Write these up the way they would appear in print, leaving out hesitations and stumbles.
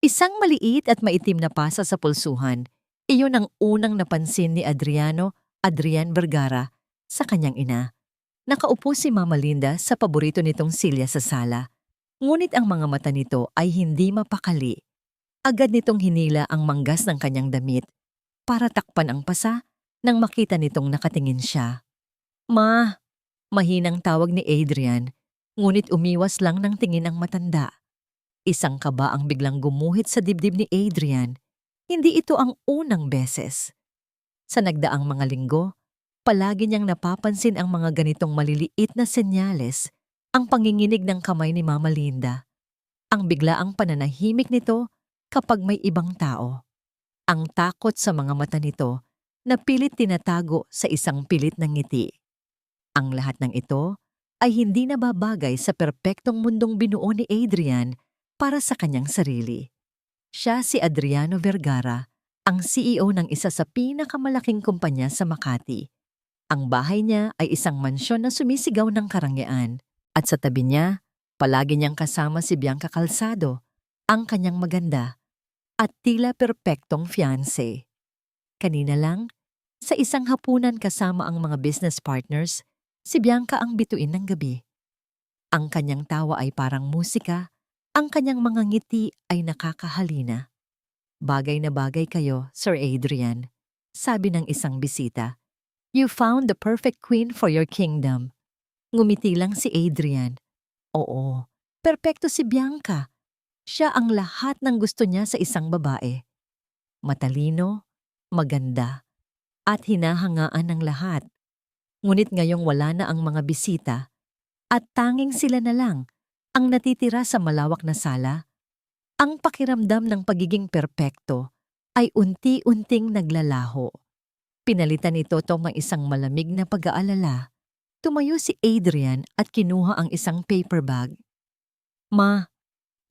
Isang maliit at maitim na pasa sa pulsuhan, iyon ang unang napansin ni Adrian Vergara, sa kanyang ina. Nakaupo si Mama Linda sa paborito nitong silya sa sala. Ngunit ang mga mata nito ay hindi mapakali. Agad nitong hinila ang manggas ng kanyang damit para takpan ang pasa nang makita nitong nakatingin siya. Ma, mahinang tawag ni Adrian, ngunit umiwas lang ng tingin ang matanda. Isang kaba ang biglang gumuhit sa dibdib ni Adrian. Hindi ito ang unang beses. Sa nagdaang mga linggo, palagi niyang napapansin ang mga ganitong maliliit na senyales, ang panginginig ng kamay ni Mama Linda, ang biglaang pananahimik nito kapag may ibang tao, ang takot sa mga mata nito na pilit tinatago sa isang pilit ng ngiti. Ang lahat ng ito ay hindi nababagay sa perpektong mundong binuo ni Adrian para sa kanyang sarili. Siya si Adriano Vergara, ang CEO ng isa sa pinakamalaking kumpanya sa Makati. Ang bahay niya ay isang mansyon na sumisigaw ng karangyaan at sa tabi niya, palagi niyang kasama si Bianca Calzado, ang kanyang maganda at tila perpektong fiancé. Kanina lang, sa isang hapunan kasama ang mga business partners, si Bianca ang bituin ng gabi. Ang kanyang tawa ay parang musika, ang kanyang mga ngiti ay nakakahalina. Bagay na bagay kayo, Sir Adrian, sabi ng isang bisita. You found the perfect queen for your kingdom. Ngumiti lang si Adrian. Oo, perpekto si Bianca. Siya ang lahat ng gusto niya sa isang babae. Matalino, maganda, at hinahangaan ng lahat. Ngunit ngayong wala na ang mga bisita, at tanging sila na lang ang natitira sa malawak na sala, ang pakiramdam ng pagiging perpekto ay unti-unting naglalaho. Pinalitan ito ng isang malamig na pag-aalala. Tumayo si Adrian at kinuha ang isang paper bag. Ma,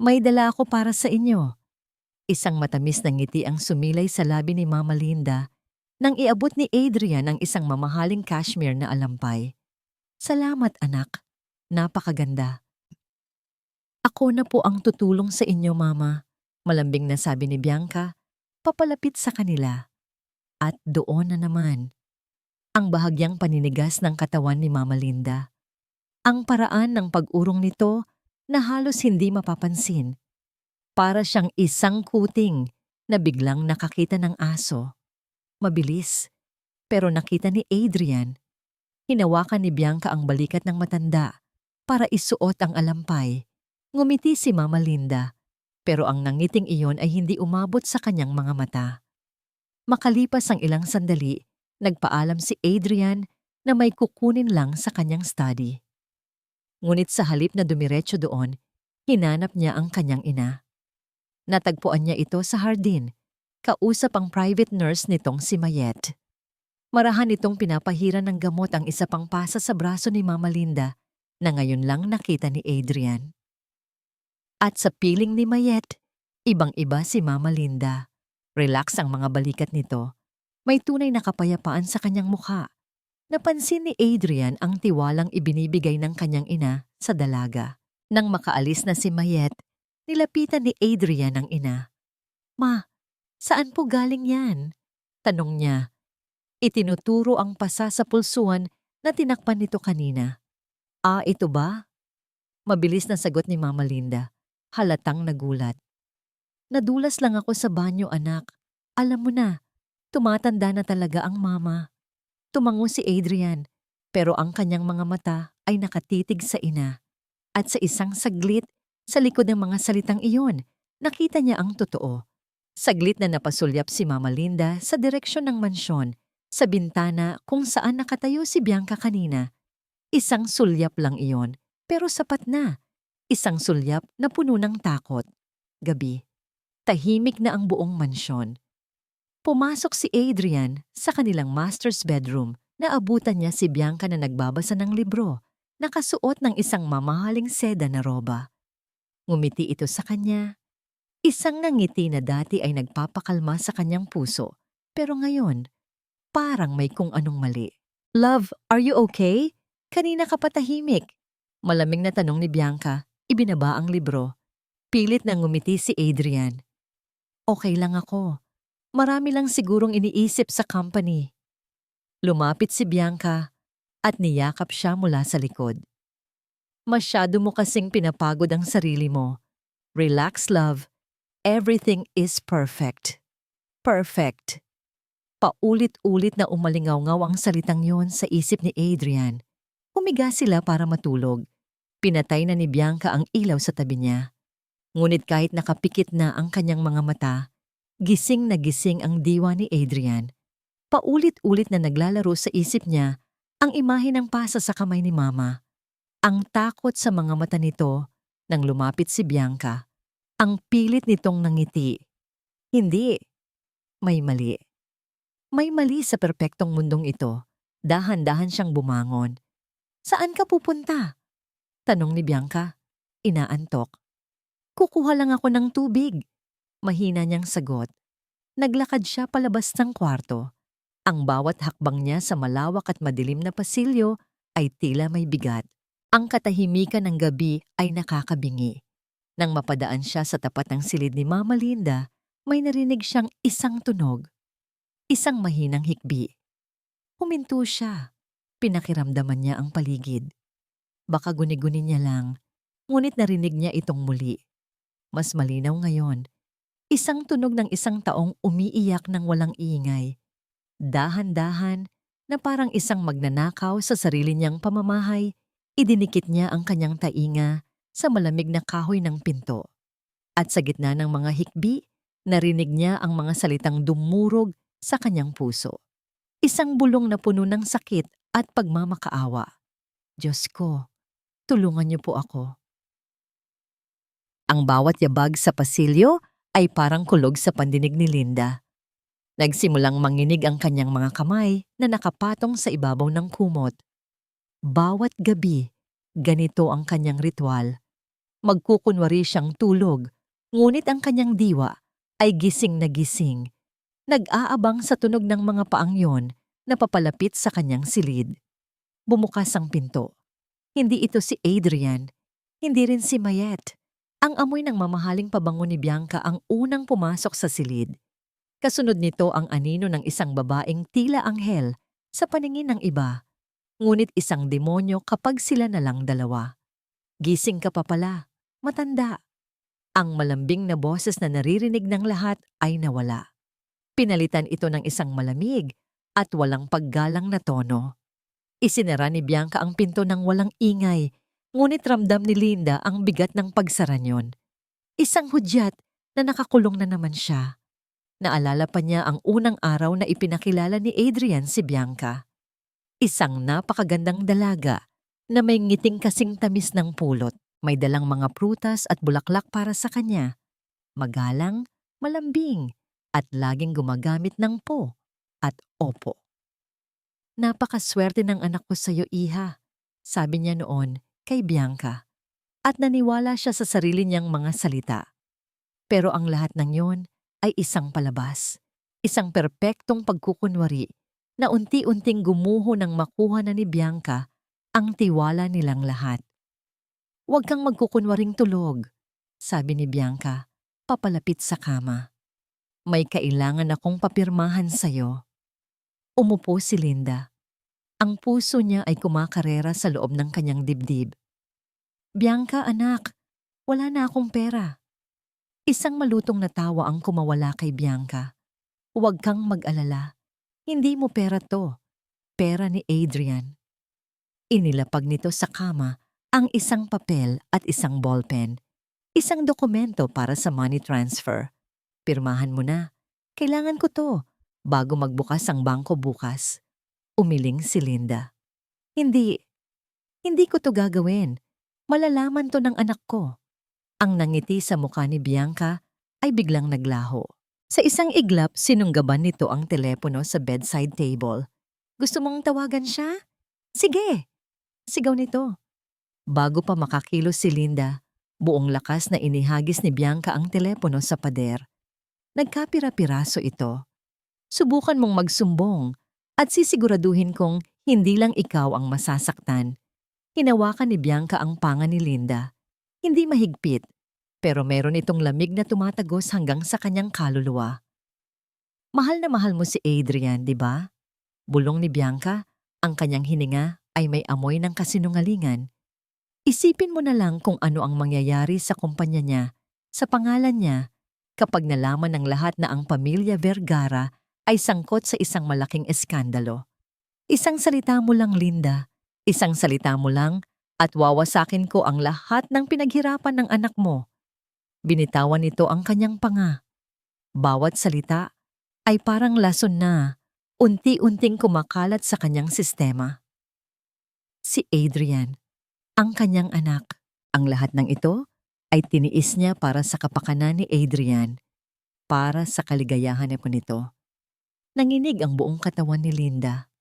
may dala ako para sa inyo. Isang matamis na ngiti ang sumilay sa labi ni Mama Linda nang iabot ni Adrian ang isang mamahaling cashmere na alampay. Salamat anak, napakaganda. Ako na po ang tutulong sa inyo, Mama, malambing na sabi ni Bianca, papalapit sa kanila. At doon na naman, ang bahagyang paninigas ng katawan ni Mama Linda. Ang paraan ng pag-urong nito na halos hindi mapapansin. Para siyang isang kuting na biglang nakakita ng aso. Mabilis, pero nakita ni Adrian. Hinawakan ni Bianca ang balikat ng matanda para isuot ang alampay. Ngumiti si Mama Linda, pero ang nangiting iyon ay hindi umabot sa kanyang mga mata. Makalipas ang ilang sandali, nagpaalam si Adrian na may kukunin lang sa kanyang study. Ngunit sa halip na dumiretso doon, hinanap niya ang kanyang ina. Natagpuan niya ito sa hardin, kausap ang private nurse nitong si Mayet. Marahan itong pinapahiran ng gamot ang isa pang pasa sa braso ni Mama Linda na ngayon lang nakita ni Adrian. At sa piling ni Mayet, ibang-iba si Mama Linda. Relax ang mga balikat nito. May tunay na kapayapaan sa kanyang mukha. Napansin ni Adrian ang tiwalang ibinibigay ng kanyang ina sa dalaga. Nang makaalis na si Mayet, nilapitan ni Adrian ang ina. Ma, saan po galing yan? Tanong niya. Itinuturo ang pasa sa pulsuan na tinakpan nito kanina. Ah, ito ba? Mabilis na sagot ni Mama Linda. Halatang nagulat. Nadulas lang ako sa banyo, anak. Alam mo na, tumatanda na talaga ang mama. Tumango si Adrian, pero ang kanyang mga mata ay nakatitig sa ina. At sa isang saglit, sa likod ng mga salitang iyon, nakita niya ang totoo. Saglit na napasulyap si Mama Linda sa direksyon ng mansyon, sa bintana kung saan nakatayo si Bianca kanina. Isang sulyap lang iyon, pero sapat na. Isang sulyap na puno ng takot. Gabi. Tahimik na ang buong mansyon. Pumasok si Adrian sa kanilang master's bedroom na abutan niya si Bianca na nagbabasa ng libro, nakasuot ng isang mamahaling seda na roba. Ngumiti ito sa kanya. Isang ngiti na dati ay nagpapakalma sa kanyang puso, pero ngayon, parang may kung anong mali. Love, are you okay? Kanina ka patahimik. Malamig na tanong ni Bianca. Ibinaba ang libro. Pilit na ngumiti si Adrian. Okay lang ako. Marami lang sigurong iniisip sa company. Lumapit si Bianca at niyakap siya mula sa likod. Masyado mo kasing pinapagod ang sarili mo. Relax, love. Everything is perfect. Perfect. Paulit-ulit na umalingaw-ngaw ang salitang yon sa isip ni Adrian. Humiga sila para matulog. Pinatay na ni Bianca ang ilaw sa tabi niya. Ngunit kahit nakapikit na ang kanyang mga mata, gising na gising ang diwa ni Adrian. Paulit-ulit na naglalaro sa isip niya ang imahe ng pasa sa kamay ni Mama. Ang takot sa mga mata nito nang lumapit si Bianca. Ang pilit nitong nangiti. Hindi. May mali. May mali sa perpektong mundong ito. Dahan-dahan siyang bumangon. Saan ka pupunta? Tanong ni Bianca. Inaantok. Kukuha lang ako ng tubig. Mahina niyang sagot. Naglakad siya palabas ng kwarto. Ang bawat hakbang niya sa malawak at madilim na pasilyo ay tila may bigat. Ang katahimikan ng gabi ay nakakabingi. Nang mapadaan siya sa tapat ng silid ni Mama Linda, may narinig siyang isang tunog. Isang mahinang hikbi. Huminto siya. Pinakiramdaman niya ang paligid. Baka guni-guni niya lang, ngunit narinig niya itong muli. Mas malinaw ngayon. Isang tunog ng isang taong umiiyak ng walang ingay. Dahan-dahan na parang isang magnanakaw sa sarili niyang pamamahay, idinikit niya ang kanyang tainga sa malamig na kahoy ng pinto. At sa gitna ng mga hikbi, narinig niya ang mga salitang dumurog sa kanyang puso. Isang bulong na puno ng sakit at pagmamakaawa. Diyos ko, tulungan niyo po ako. Ang bawat yabag sa pasilyo ay parang kulog sa pandinig ni Linda. Nagsimulang manginig ang kanyang mga kamay na nakapatong sa ibabaw ng kumot. Bawat gabi, ganito ang kanyang ritual. Magkukunwari siyang tulog, ngunit ang kanyang diwa ay gising na gising. Nag-aabang sa tunog ng mga paang yon na papalapit sa kanyang silid. Bumukas ang pinto. Hindi ito si Adrian, hindi rin si Mayet. Ang amoy ng mamahaling pabango ni Bianca ang unang pumasok sa silid. Kasunod nito ang anino ng isang babaeng tila anghel sa paningin ng iba, ngunit isang demonyo kapag sila na lang dalawa. Gising ka pa pala, matanda. Ang malambing na boses na naririnig ng lahat ay nawala. Pinalitan ito ng isang malamig at walang paggalang na tono. Isinara ni Bianca ang pinto ng walang ingay, ngunit ramdam ni Linda ang bigat ng pagsara niyon. Isang hudyat na nakakulong na naman siya. Naalala pa niya ang unang araw na ipinakilala ni Adrian si Bianca. Isang napakagandang dalaga na may ngiting kasing tamis ng pulot. May dalang mga prutas at bulaklak para sa kanya. Magalang, malambing, at laging gumagamit ng po at opo. Napakaswerte ng anak ko sa iyo, Iha, sabi niya noon kay Bianca. At naniwala siya sa sarili niyang mga salita. Pero ang lahat ng yon ay isang palabas. Isang perpektong pagkukunwari na unti-unting gumuho ng makuha na ni Bianca ang tiwala nilang lahat. Huwag kang magkukunwaring tulog, sabi ni Bianca, papalapit sa kama. May kailangan akong papirmahan sa'yo. Umupo si Linda. Ang puso niya ay kumakarera sa loob ng kanyang dibdib. Bianca, anak, wala na akong pera. Isang malutong na tawa ang kumawala kay Bianca. Huwag kang mag-alala. Hindi mo pera to. Pera ni Adrian. Inilapag nito sa kama ang isang papel at isang ballpen. Isang dokumento para sa money transfer. Pirmahan mo na. Kailangan ko to bago magbukas ang bangko bukas. Umiling si Linda. Hindi ko to gagawin. Malalaman to ng anak ko. Ang nangiti sa mukha ni Bianca ay biglang naglaho. Sa isang iglap, sinunggaban nito ang telepono sa bedside table. Gusto mong tawagan siya? Sige! Sigaw nito. Bago pa makakilos si Linda, buong lakas na inihagis ni Bianca ang telepono sa pader. Nagkapira-piraso ito. Subukan mong magsumbong at sisiguraduhin kong hindi lang ikaw ang masasaktan. Hinawakan ni Bianca ang panga ni Linda. Hindi mahigpit, pero meron itong lamig na tumatagos hanggang sa kanyang kaluluwa. Mahal na mahal mo si Adrian, di ba? Bulong ni Bianca, ang kanyang hininga ay may amoy ng kasinungalingan. Isipin mo na lang kung ano ang mangyayari sa kumpanya niya, sa pangalan niya, kapag nalaman ng lahat na ang pamilya Vergara ay sangkot sa isang malaking eskandalo. Isang salita mo lang, Linda. Isang salita mo lang at wawasakin ko ang lahat ng pinaghirapan ng anak mo. Binitawan nito ang kanyang panga. Bawat salita ay parang lason na unti-unting kumakalat sa kanyang sistema. Si Adrian, ang kanyang anak. Ang lahat ng ito ay tiniis niya para sa kapakanan ni Adrian, para sa kaligayahan po nito. Nanginig ang buong katawan ni Linda.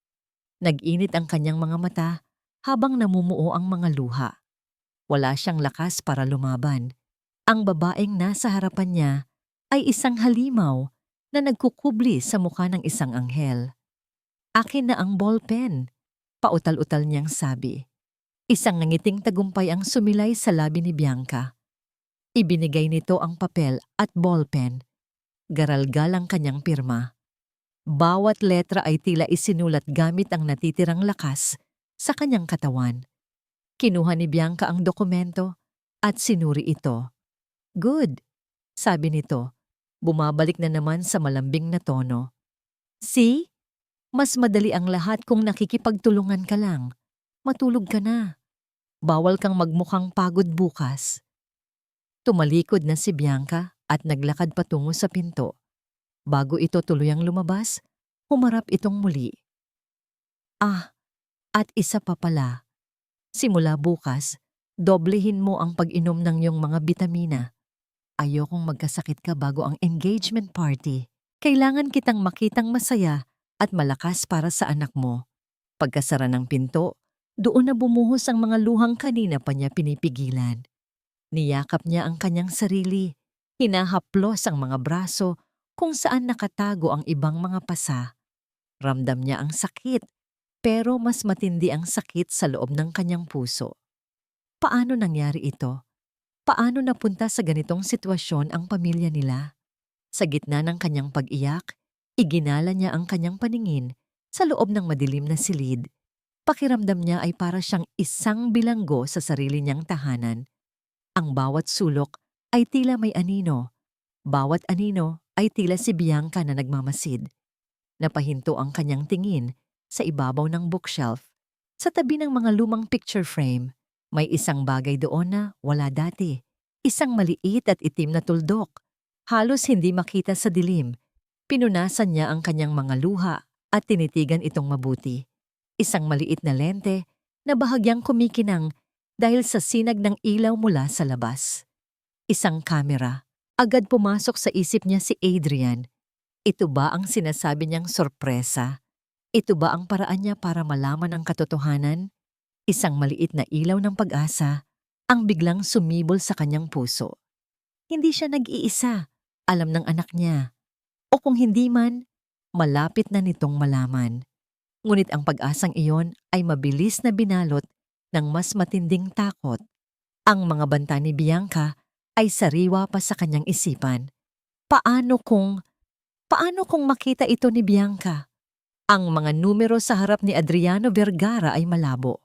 Nag-init ang kanyang mga mata habang namumuo ang mga luha. Wala siyang lakas para lumaban. Ang babaeng nasa harapan niya ay isang halimaw na nagkukubli sa mukha ng isang anghel. Akin na ang ballpen, pautal-utal niyang sabi. Isang nangiting tagumpay ang sumilay sa labi ni Bianca. Ibinigay nito ang papel at ballpen. Garalgal ang kanyang pirma. Bawat letra ay tila isinulat gamit ang natitirang lakas sa kanyang katawan. Kinuha ni Bianca ang dokumento at sinuri ito. Good, sabi nito. Bumabalik na naman sa malambing na tono. See? Mas madali ang lahat kung nakikipagtulungan ka lang. Matulog ka na. Bawal kang magmukhang pagod bukas. Tumalikod na si Bianca at naglakad patungo sa pinto. Bago ito tuluyang lumabas, humarap itong muli. At isa pa pala. Simula bukas, doblehin mo ang pag-inom ng iyong mga bitamina. Ayokong magkasakit ka bago ang engagement party. Kailangan kitang makitang masaya at malakas para sa anak mo. Pagkasara ng pinto, doon na bumuhos ang mga luhang kanina pa niya pinipigilan. Niyakap niya ang kanyang sarili, hinahaplos ang mga braso kung saan nakatago ang ibang mga pasa. Ramdam niya ang sakit, pero mas matindi ang sakit sa loob ng kanyang puso. Paano nangyari ito? Paano napunta sa ganitong sitwasyon ang pamilya nila? Sa gitna ng kanyang pag-iyak, iginala niya ang kanyang paningin sa loob ng madilim na silid. Pakiramdam niya ay para siyang isang bilanggo sa sarili niyang tahanan. Ang bawat sulok ay tila may anino. Bawat anino ay tila si Bianca na nagmamasid. Napahinto ang kanyang tingin sa ibabaw ng bookshelf. Sa tabi ng mga lumang picture frame, may isang bagay doon na wala dati. Isang maliit at itim na tuldok. Halos hindi makita sa dilim. Pinunasan niya ang kanyang mga luha at tinitigan itong mabuti. Isang maliit na lente na bahagyang kumikinang dahil sa sinag ng ilaw mula sa labas. Isang kamera. Agad pumasok sa isip niya si Adrian. Ito ba ang sinasabi niyang sorpresa? Ito ba ang paraan niya para malaman ang katotohanan? Isang maliit na ilaw ng pag-asa ang biglang sumibol sa kanyang puso. Hindi siya nag-iisa. Alam ng anak niya. O kung hindi man, malapit na nitong malaman. Ngunit ang pag-asang iyon ay mabilis na binalot ng mas matinding takot. Ang mga banta ni Bianca ay sariwa pa sa kanyang isipan. Paano kung makita ito ni Bianca? Ang mga numero sa harap ni Adriano Vergara ay malabo.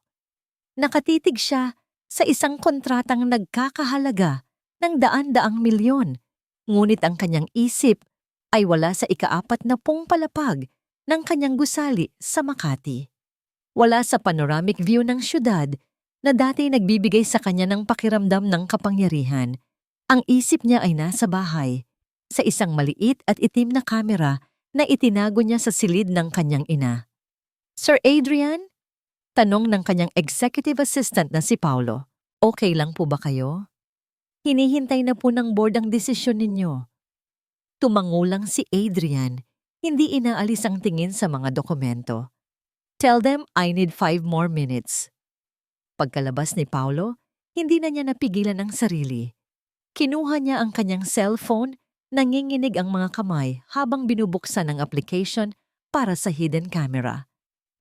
Nakatitig siya sa isang kontratang nagkakahalaga ng daan-daang milyon. Ngunit ang kanyang isip ay wala sa ika-40 palapag ng kanyang gusali sa Makati. Wala sa panoramic view ng syudad na dati nagbibigay sa kanya ng pakiramdam ng kapangyarihan. Ang isip niya ay nasa bahay, sa isang maliit at itim na kamera na itinago niya sa silid ng kanyang ina. Sir Adrian? Tanong ng kanyang executive assistant na si Paulo. Okay lang po ba kayo? Hinihintay na po ng board ang desisyon ninyo. Tumangulang si Adrian, hindi inaalis ang tingin sa mga dokumento. Tell them I need 5 more minutes. Pagkalabas ni Paulo, hindi na niya napigilan ang sarili. Kinuha niya ang kanyang cellphone, nanginginig ang mga kamay habang binubuksan ang application para sa hidden camera.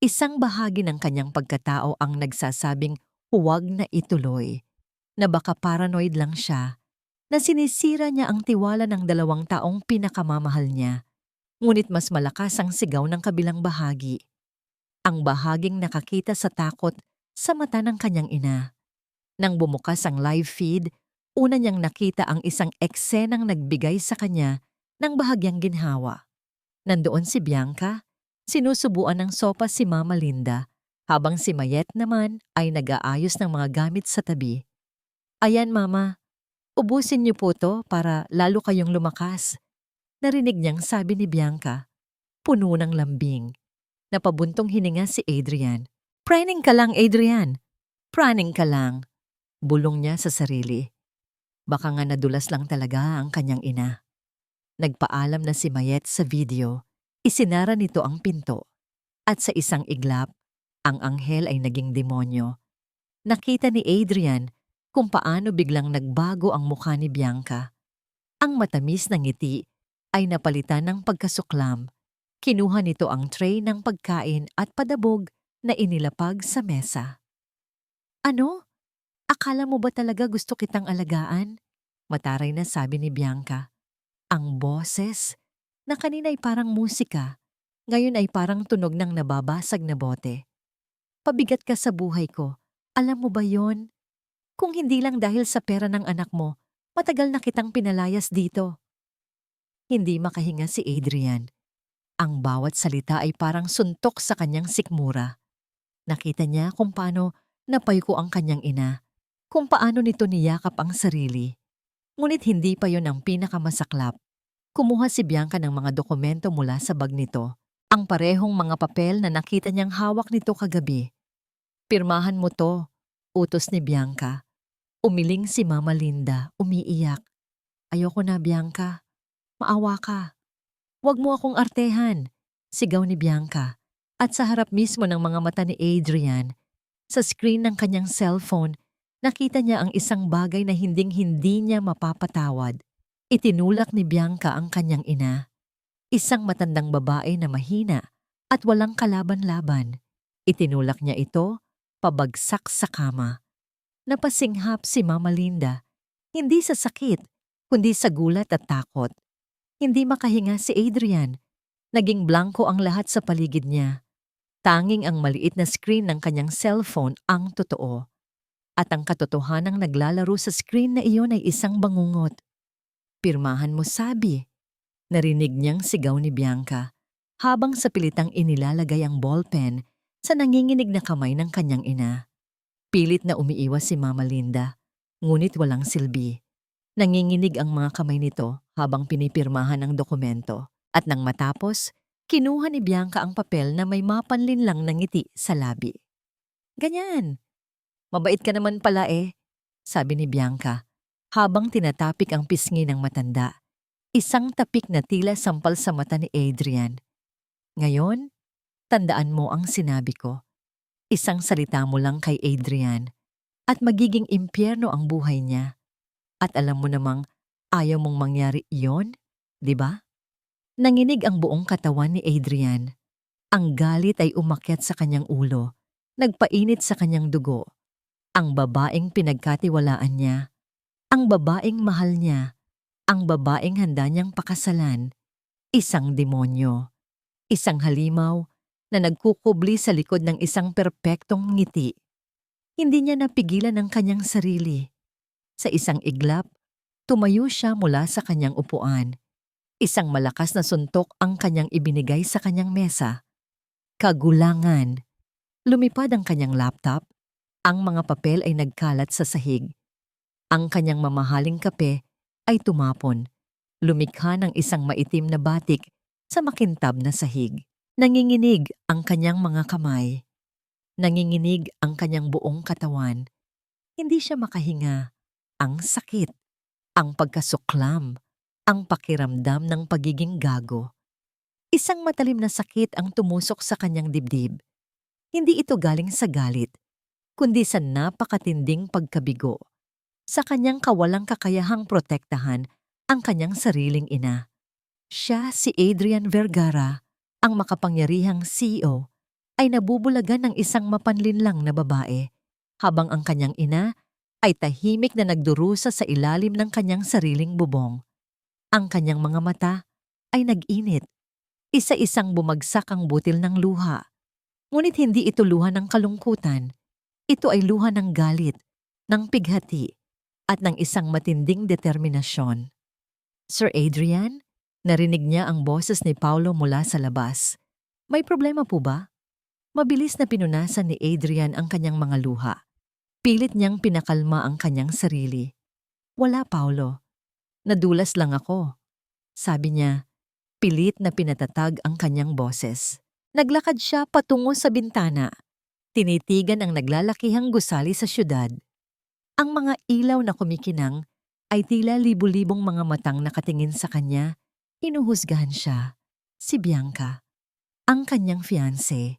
Isang bahagi ng kanyang pagkatao ang nagsasabing huwag na ituloy, na baka paranoid lang siya. na sinisira niya ang tiwala ng 2 taong pinakamamahal niya. Ngunit mas malakas ang sigaw ng kabilang bahagi. Ang bahaging nakakita sa takot sa mata ng kanyang ina. Nang bumukas ang live feed, una niyang nakita ang isang eksenang nagbigay sa kanya ng bahagyang ginhawa. Nandoon si Bianca, sinusubuan ng sopa si Mama Linda, habang si Mayet naman ay nag-aayos ng mga gamit sa tabi. "Ayan Mama, ubusin niyo po to para lalo kayong lumakas." Narinig niyang sabi ni Bianca, puno ng lambing. Napabuntong hininga si Adrian. "Praning ka lang, Adrian. Praning ka lang." Bulong niya sa sarili. Baka nga nadulas lang talaga ang kanyang ina. Nagpaalam na si Mayet sa video. Isinara nito ang pinto. At sa isang iglap, ang anghel ay naging demonyo. Nakita ni Adrian kung paano biglang nagbago ang mukha ni Bianca. Ang matamis na ngiti ay napalitan ng pagkasuklam. Kinuha nito ang tray ng pagkain at padabog na inilapag sa mesa. "Ano? Akala mo ba talaga gusto kitang alagaan?" Mataray na sabi ni Bianca. Ang boses, na kanina ay parang musika, ngayon ay parang tunog ng nababasag na bote. "Pabigat ka sa buhay ko. Alam mo ba yon? Kung hindi lang dahil sa pera ng anak mo, matagal na kitang pinalayas dito." Hindi makahinga si Adrian. Ang bawat salita ay parang suntok sa kanyang sikmura. Nakita niya kung paano napayko ang kanyang ina, kung paano nito niyakap ang sarili. Ngunit hindi pa yon ang pinakamasaklap. Kumuha si Bianca ng mga dokumento mula sa bag nito, ang parehong mga papel na nakita niyang hawak nito kagabi. "Pirmahan mo to," utos ni Bianca. Umiling si Mama Linda, umiiyak. "Ayoko na, Bianca. Maawa ka. Huwag mo akong artehan," sigaw ni Bianca. At sa harap mismo ng mga mata ni Adrian, sa screen ng kanyang cellphone, nakita niya ang isang bagay na hinding-hindi niya mapapatawad. Itinulak ni Bianca ang kanyang ina. Isang matandang babae na mahina at walang kalaban-laban. Itinulak niya ito pabagsak sa kama. Napasinghap si Mama Linda, hindi sa sakit, kundi sa gulat at takot. Hindi makahinga si Adrian. Naging blanko ang lahat sa paligid niya. Tanging ang maliit na screen ng kanyang cellphone ang totoo. At ang katotohanang naglalaro sa screen na iyon ay isang bangungot. "Pirmahan mo, sabi." Narinig niyang sigaw ni Bianca, habang sa pilitang inilalagay ang ballpen sa nanginginig na kamay ng kanyang ina. Pilit na umiiwas si Mama Linda, ngunit walang silbi. Nanginginig ang mga kamay nito habang pinipirmahan ang dokumento. At nang matapos, kinuha ni Bianca ang papel na may mapanlinlang na ngiti sa labi. "Ganyan. Mabait ka naman pala eh," sabi ni Bianca, habang tinatapik ang pisngi ng matanda. Isang tapik na tila sampal sa mata ni Adrian. "Ngayon, tandaan mo ang sinabi ko. Isang salita mo lang kay Adrian at magiging impyerno ang buhay niya. At alam mo namang ayaw mong mangyari iyon, di ba?" Nanginig ang buong katawan ni Adrian. Ang galit ay umakyat sa kanyang ulo, nagpainit sa kanyang dugo. Ang babaeng pinagkatiwalaan niya, ang babaeng mahal niya, ang babaeng handa niyang pakasalan, isang demonyo, isang halimaw na nagkukubli sa likod ng isang perpektong ngiti. Hindi niya napigilan ang kanyang sarili. Sa isang iglap, tumayo siya mula sa kanyang upuan. Isang malakas na suntok ang kanyang ibinigay sa kanyang mesa. Kagulangan. Lumipad ang kanyang laptop. Ang mga papel ay nagkalat sa sahig. Ang kanyang mamahaling kape ay tumapon. Lumikha ng isang maitim na batik sa makintab na sahig. Nanginginig ang kanyang mga kamay. Nanginginig ang kanyang buong katawan. Hindi siya makahinga. Ang sakit. Ang pagkasuklam. Ang pakiramdam ng pagiging gago. Isang matalim na sakit ang tumusok sa kanyang dibdib. Hindi ito galing sa galit, kundi sa napakatinding pagkabigo. Sa kanyang kawalang kakayahang protektahan ang kanyang sariling ina. Siya, si Adrian Vergara, ang makapangyarihang CEO, ay nabubulagan ng isang mapanlinlang na babae, habang ang kanyang ina ay tahimik na nagdurusa sa ilalim ng kanyang sariling bubong. Ang kanyang mga mata ay nag-init. Isa-isang bumagsak ang butil ng luha. Ngunit hindi ito luha ng kalungkutan. Ito ay luha ng galit, ng pighati, at ng isang matinding determinasyon. Sir Adrian, narinig niya ang boses ni Paulo mula sa labas. May problema po ba? Mabilis na pinunasan ni Adrian ang kanyang mga luha. Pilit niyang pinakalma ang kanyang sarili. Wala, Paulo. Nadulas lang ako. Sabi niya, pilit na pinatatag ang kanyang boses. Naglakad siya patungo sa bintana. Tinitigan ang naglalakihang gusali sa syudad. Ang mga ilaw na kumikinang ay tila libu-libong mga matang nakatingin sa kanya. Hinuhusgahan siya. Si Bianca, ang kanyang fiancé,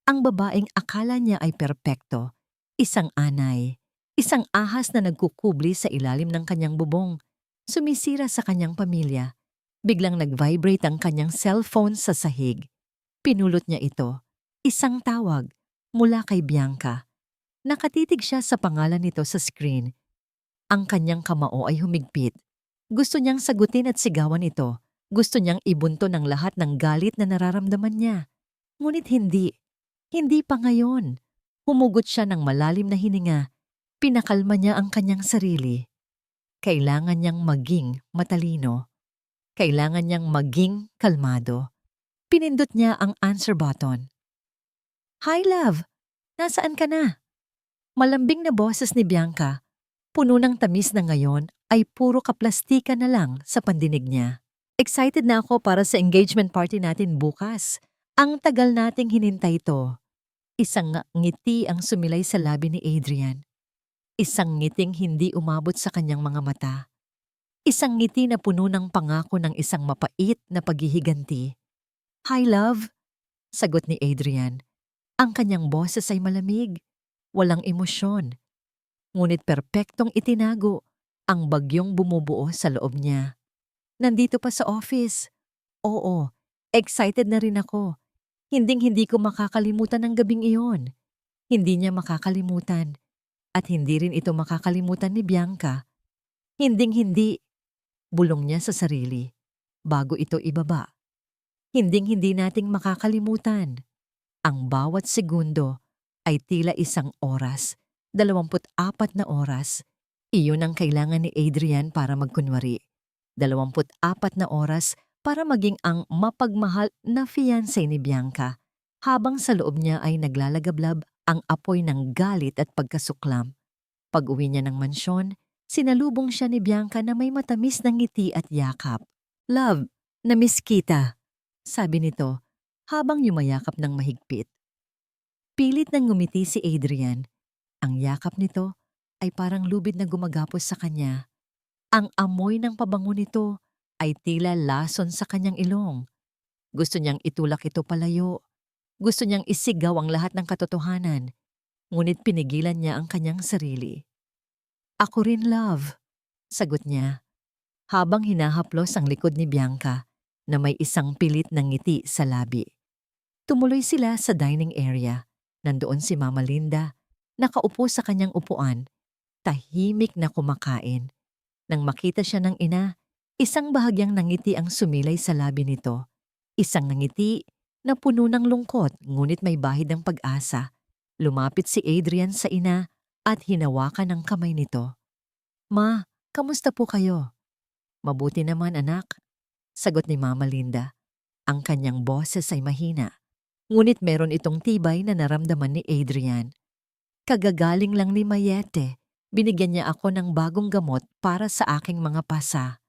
ang babaeng akala niya ay perpekto, isang anay, isang ahas na nagkukubli sa ilalim ng kanyang bubong, sumisira sa kanyang pamilya. Biglang nag-vibrate ang kanyang cellphone sa sahig. Pinulot niya ito, isang tawag, mula kay Bianca. Nakatitig siya sa pangalan nito sa screen. Ang kanyang kamao ay humigpit. Gusto niyang sagutin at sigawan ito. Gusto niyang ibunto ng lahat ng galit na nararamdaman niya. Ngunit hindi. Hindi pa ngayon. Humugot siya ng malalim na hininga. Pinakalma niya ang kanyang sarili. Kailangan niyang maging matalino. Kailangan niyang maging kalmado. Pinindot niya ang answer button. Hi, love! Nasaan ka na? Malambing na boses ni Bianca, puno ng tamis na ngayon ay puro kaplastika na lang sa pandinig niya. Excited na ako para sa engagement party natin bukas. Ang tagal nating hinintay ito. Isang ngiti ang sumilay sa labi ni Adrian. Isang ngiting hindi umabot sa kanyang mga mata. Isang ngiti na puno ng pangako ng isang mapait na paghihiganti. Hi, love! Sagot ni Adrian. Ang kanyang boses ay malamig. Walang emosyon. Ngunit perpektong itinago ang bagyong bumubuo sa loob niya. Nandito pa sa office. Oo, excited na rin ako. Hinding-hindi ko makakalimutan ang gabing iyon. Hindi niya makakalimutan. At hindi rin ito makakalimutan ni Bianca. Hinding-hindi. Bulong niya sa sarili bago ito ibaba. Hinding-hindi nating makakalimutan. Ang bawat segundo ay tila isang oras, 24 na oras. Iyon ang kailangan ni Adrian para magkunwari. 24 na oras para maging ang mapagmahal na fiancé ni Bianca, habang sa loob niya ay naglalagablab ang apoy ng galit at pagkasuklam. Pag-uwi niya ng mansyon, sinalubong siya ni Bianca na may matamis na ngiti at yakap. Love, na-miss kita, sabi nito habang yumayakap ng mahigpit. Pilit nang ngumiti si Adrian. Ang yakap nito ay parang lubid na gumagapos sa kanya. Ang amoy ng pabango nito ay tila lason sa kanyang ilong. Gusto niyang itulak ito palayo. Gusto niyang isigaw ang lahat ng katotohanan. Ngunit pinigilan niya ang kanyang sarili. Ako rin, love, sagot niya. Habang hinahaplos ang likod ni Bianca na may isang pilit na ngiti sa labi. Tumuloy sila sa dining area. Nandoon si Mama Linda, nakaupo sa kanyang upuan, tahimik na kumakain. Nang makita siya ng ina, isang bahagyang nangiti ang sumilay sa labi nito. Isang ngiti na puno ng lungkot ngunit may bahid ng pag-asa. Lumapit si Adrian sa ina at hinawakan ang kamay nito. Ma, kamusta po kayo? Mabuti naman, anak, sagot ni Mama Linda. Ang kanyang boses ay mahina. Ngunit meron itong tibay na naramdaman ni Adrian. Kagagaling lang ni Mayete, binigyan niya ako ng bagong gamot para sa aking mga pasa.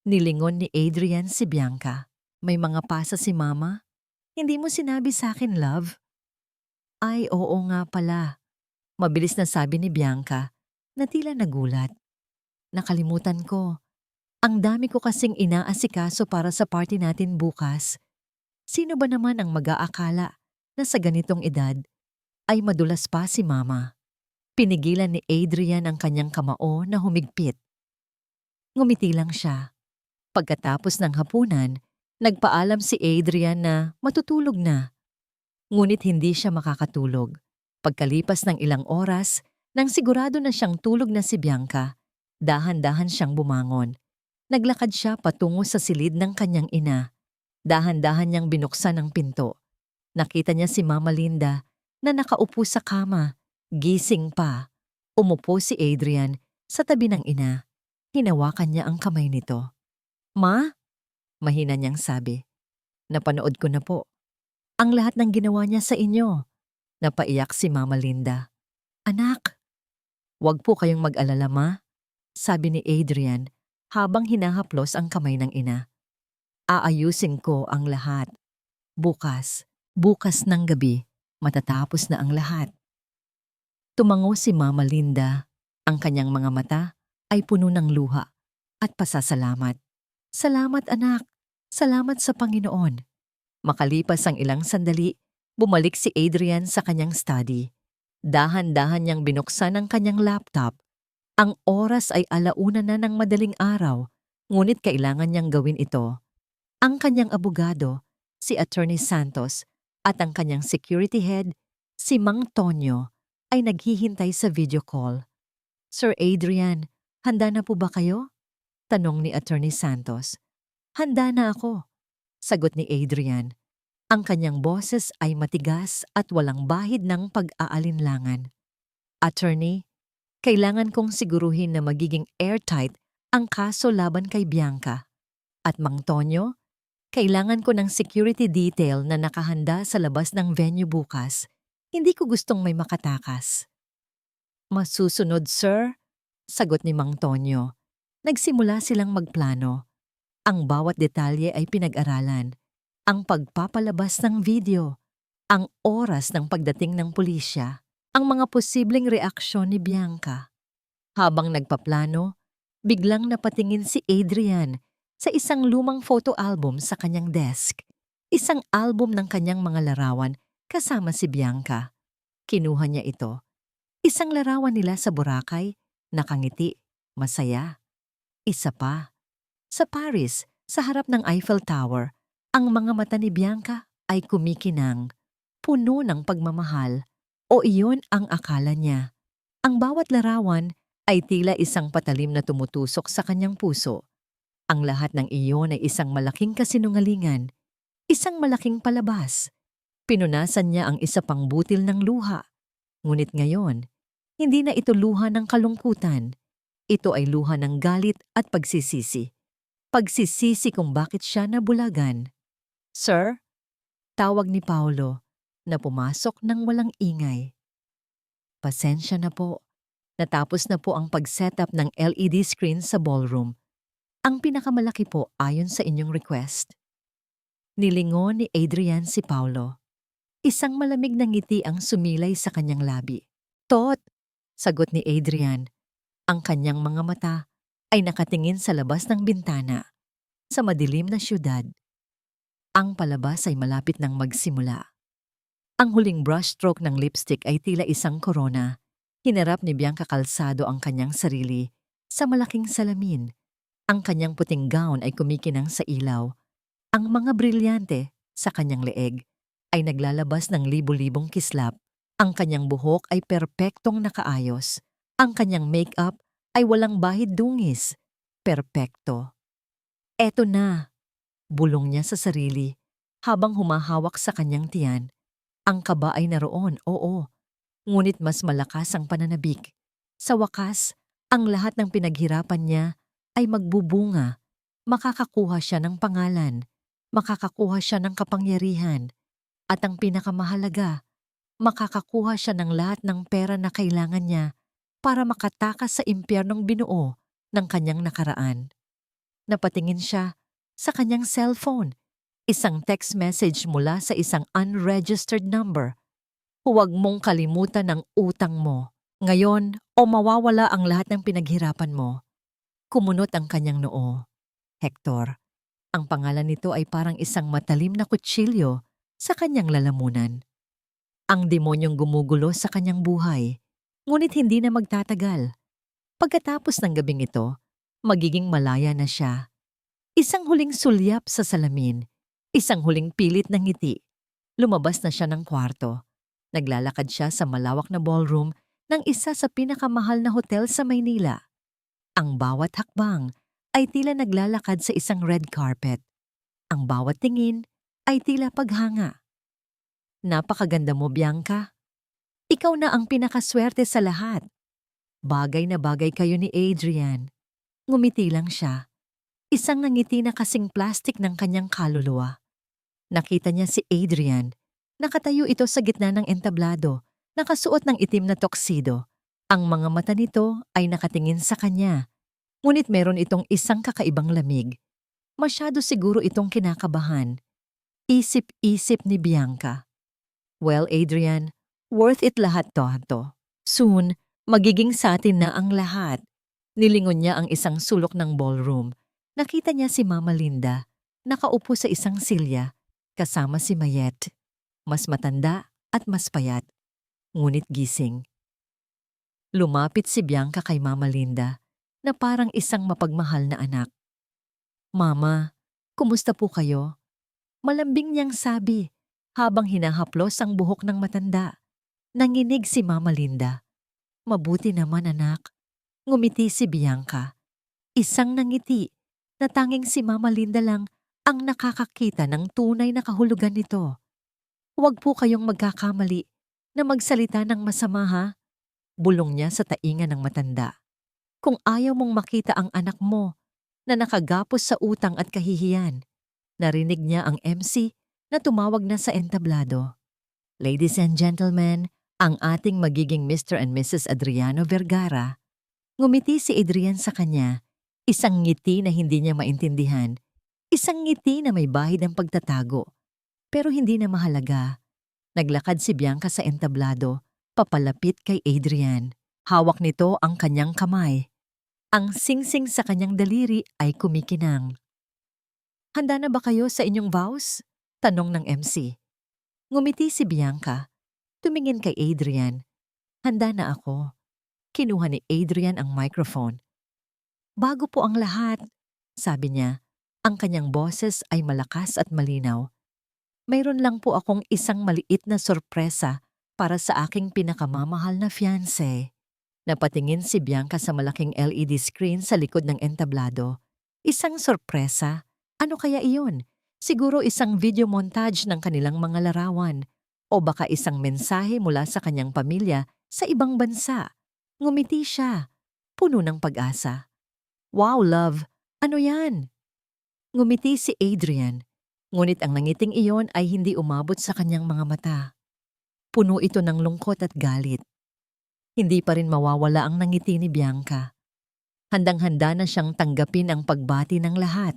Nilingon ni Adrian si Bianca. May mga pasa si Mama? Hindi mo sinabi sa akin, love? Ay, oo nga pala. Mabilis na sabi ni Bianca na tila nagulat. Nakalimutan ko. Ang dami ko kasing inaasikaso para sa party natin bukas. Sino ba naman ang mag-aakala na sa ganitong edad ay madulas pa si Mama? Pinigilan ni Adrian ang kanyang kamao na humigpit. Ngumiti lang siya. Pagkatapos ng hapunan, nagpaalam si Adrian na matutulog na. Ngunit hindi siya makakatulog. Pagkalipas ng ilang oras, Nang sigurado na siyang tulog na si Bianca, dahan-dahan siyang bumangon. Naglakad siya patungo sa silid ng kanyang ina. Dahan-dahan niyang binuksan ang pinto. Nakita niya si Mama Linda na nakaupo sa kama, gising pa. Umupo si Adrian sa tabi ng ina. Hinawakan niya ang kamay nito. "Ma?" Mahina niyang sabi. "Napanood ko na po ang lahat ng ginawa niya sa inyo." Napaiyak si Mama Linda. "Anak, wag po kayong mag-alala, Ma," sabi ni Adrian habang hinahaplos ang kamay ng ina. "Aayusin ko ang lahat. Bukas ng gabi, matatapos na ang lahat." Tumango si Mama Linda. Ang kanyang mga mata ay puno ng luha at pasasalamat. "Salamat anak, salamat sa Panginoon." Makalipas ang ilang sandali, bumalik si Adrian sa kanyang study. Dahan-dahan niyang binuksan ang kanyang laptop. Ang oras ay 1:00 na ng madaling araw, ngunit kailangan niyang gawin ito. Ang kanyang abogado, si Attorney Santos, at ang kanyang security head, si Mang Tonyo, ay naghihintay sa video call. "Sir Adrian, handa na po ba kayo?" tanong ni Attorney Santos. "Handa na ako," sagot ni Adrian. Ang kanyang boses ay matigas at walang bahid ng pag-aalinlangan. "Attorney, kailangan kong siguruhin na magiging airtight ang kaso laban kay Bianca. At Mang Tonyo, kailangan ko ng security detail na nakahanda sa labas ng venue bukas. Hindi ko gustong may makatakas." "Masusunod, sir," sagot ni Mang Tonyo. Nagsimula silang magplano. Ang bawat detalye ay pinag-aralan. Ang pagpapalabas ng video, ang oras ng pagdating ng pulisya, ang mga posibleng reaksyon ni Bianca. Habang nagpaplano, biglang napatingin si Adrian sa isang lumang photo album sa kanyang desk. Isang album ng kanyang mga larawan kasama si Bianca. Kinuha niya ito. Isang larawan nila sa Boracay, nakangiti, masaya. Isa pa. Sa Paris, sa harap ng Eiffel Tower, ang mga mata ni Bianca ay kumikinang, puno ng pagmamahal, o iyon ang akala niya. Ang bawat larawan ay tila isang patalim na tumutusok sa kanyang puso. Ang lahat ng iyon ay isang malaking kasinungalingan, isang malaking palabas. Pinunasan niya ang isa pang butil ng luha. Ngunit ngayon, hindi na ito luha ng kalungkutan. Ito ay luha ng galit at pagsisisi. Pagsisisi kung bakit siya nabulagan. "Sir?" tawag ni Paulo na pumasok ng walang ingay. "Pasensya na po. Natapos na po ang pag-setup ng LED screen sa ballroom. Ang pinakamalaki po ayon sa inyong request." Nilingon ni Adrian si Paulo. Isang malamig na ngiti ang sumilay sa kanyang labi. "Tot," sagot ni Adrian. Ang kanyang mga mata ay nakatingin sa labas ng bintana, sa madilim na syudad. Ang palabas ay malapit nang magsimula. Ang huling brushstroke ng lipstick ay tila isang korona. Hinarap ni Bianca Calzado ang kanyang sarili sa malaking salamin. Ang kanyang puting gown ay kumikinang sa ilaw. Ang mga brilyante sa kanyang leeg ay naglalabas ng libu-libong kislap. Ang kanyang buhok ay perpektong nakaayos. Ang kanyang makeup ay walang bahid dungis. Perpekto. "Eto na," bulong niya sa sarili habang humahawak sa kanyang tiyan. Ang kaba ay naroon, oo. Ngunit mas malakas ang pananabik. Sa wakas, ang lahat ng pinaghirapan niya ay magbubunga. Makakakuha siya ng pangalan. Makakakuha siya ng kapangyarihan. At ang pinakamahalaga, makakakuha siya ng lahat ng pera na kailangan niya para makatakas sa impyernong binuo ng kanyang nakaraan. Napatingin siya sa kanyang cellphone. Isang text message mula sa isang unregistered number. "Huwag mong kalimutan ang utang mo. Ngayon o mawawala ang lahat ng pinaghirapan mo." Kumunot ang kanyang noo. Hector. Ang pangalan nito ay parang isang matalim na kutsilyo sa kanyang lalamunan. Ang demonyong gumugulo sa kanyang buhay, ngunit hindi na magtatagal. Pagkatapos ng gabing ito, magiging malaya na siya. Isang huling sulyap sa salamin, isang huling pilit ng ngiti. Lumabas na siya ng kwarto. Naglalakad siya sa malawak na ballroom ng isa sa pinakamahal na hotel sa Maynila. Ang bawat hakbang ay tila naglalakad sa isang red carpet. Ang bawat tingin ay tila paghanga. Napakaganda mo, Bianca. Ikaw na ang pinakaswerte sa lahat. Bagay na bagay kayo ni Adrian. Ngumiti lang siya. Isang ngiti na kasing plastik ng kanyang kaluluwa. Nakita niya si Adrian. Nakatayo ito sa gitna ng entablado, nakasuot ng itim na tuxedo. Ang mga mata nito ay nakatingin sa kanya. Ngunit meron itong isang kakaibang lamig. Masyado siguro itong kinakabahan. Isip-isip ni Bianca. Well, Adrian, worth it lahat to. Soon, magiging sa atin na ang lahat. Nilingon niya ang isang sulok ng ballroom. Nakita niya si Mama Linda, nakaupo sa isang silya, kasama si Mayet. Mas matanda at mas payat, ngunit gising. Lumapit si Bianca kay Mama Linda na parang isang mapagmahal na anak. Mama, kumusta po kayo? Malambing niyang sabi habang hinahaplos ang buhok ng matanda. Nanginig si Mama Linda. Mabuti naman, anak. Ngumiti si Bianca. Isang nangiti na tanging si Mama Linda lang ang nakakakita ng tunay na kahulugan nito. Huwag po kayong magkakamali na magsalita ng masama, ha? Bulong niya sa tainga ng matanda. Kung ayaw mong makita ang anak mo na nakagapos sa utang at kahihiyan, narinig niya ang MC na tumawag na sa entablado. Ladies and gentlemen, ang ating magiging Mr. and Mrs. Adriano Vergara. Ngumiti si Adrian sa kanya, isang ngiti na hindi niya maintindihan, isang ngiti na may bahid ng pagtatago. Pero hindi na mahalaga. Naglakad si Bianca sa entablado, papalapit kay Adrian. Hawak nito ang kanyang kamay. Ang singsing sa kanyang daliri ay kumikinang. Handa na ba kayo sa inyong vows? Tanong ng MC. Ngumiti si Bianca. Tumingin kay Adrian. Handa na ako. Kinuha ni Adrian ang microphone. Bago po ang lahat, sabi niya. Ang kanyang boses ay malakas at malinaw. Mayroon lang po akong isang maliit na sorpresa para sa aking pinakamamahal na fiancé. Napatingin si Bianca sa malaking LED screen sa likod ng entablado. Isang sorpresa? Ano kaya iyon? Siguro isang video montage ng kanilang mga larawan. O baka isang mensahe mula sa kanyang pamilya sa ibang bansa. Ngumiti siya. Puno ng pag-asa. Wow, love! Ano yan? Ngumiti si Adrian. Ngunit ang nangiting iyon ay hindi umabot sa kanyang mga mata. Puno ito ng lungkot at galit. Hindi pa rin mawawala ang nangiti ni Bianca. Handang-handa na siyang tanggapin ang pagbati ng lahat.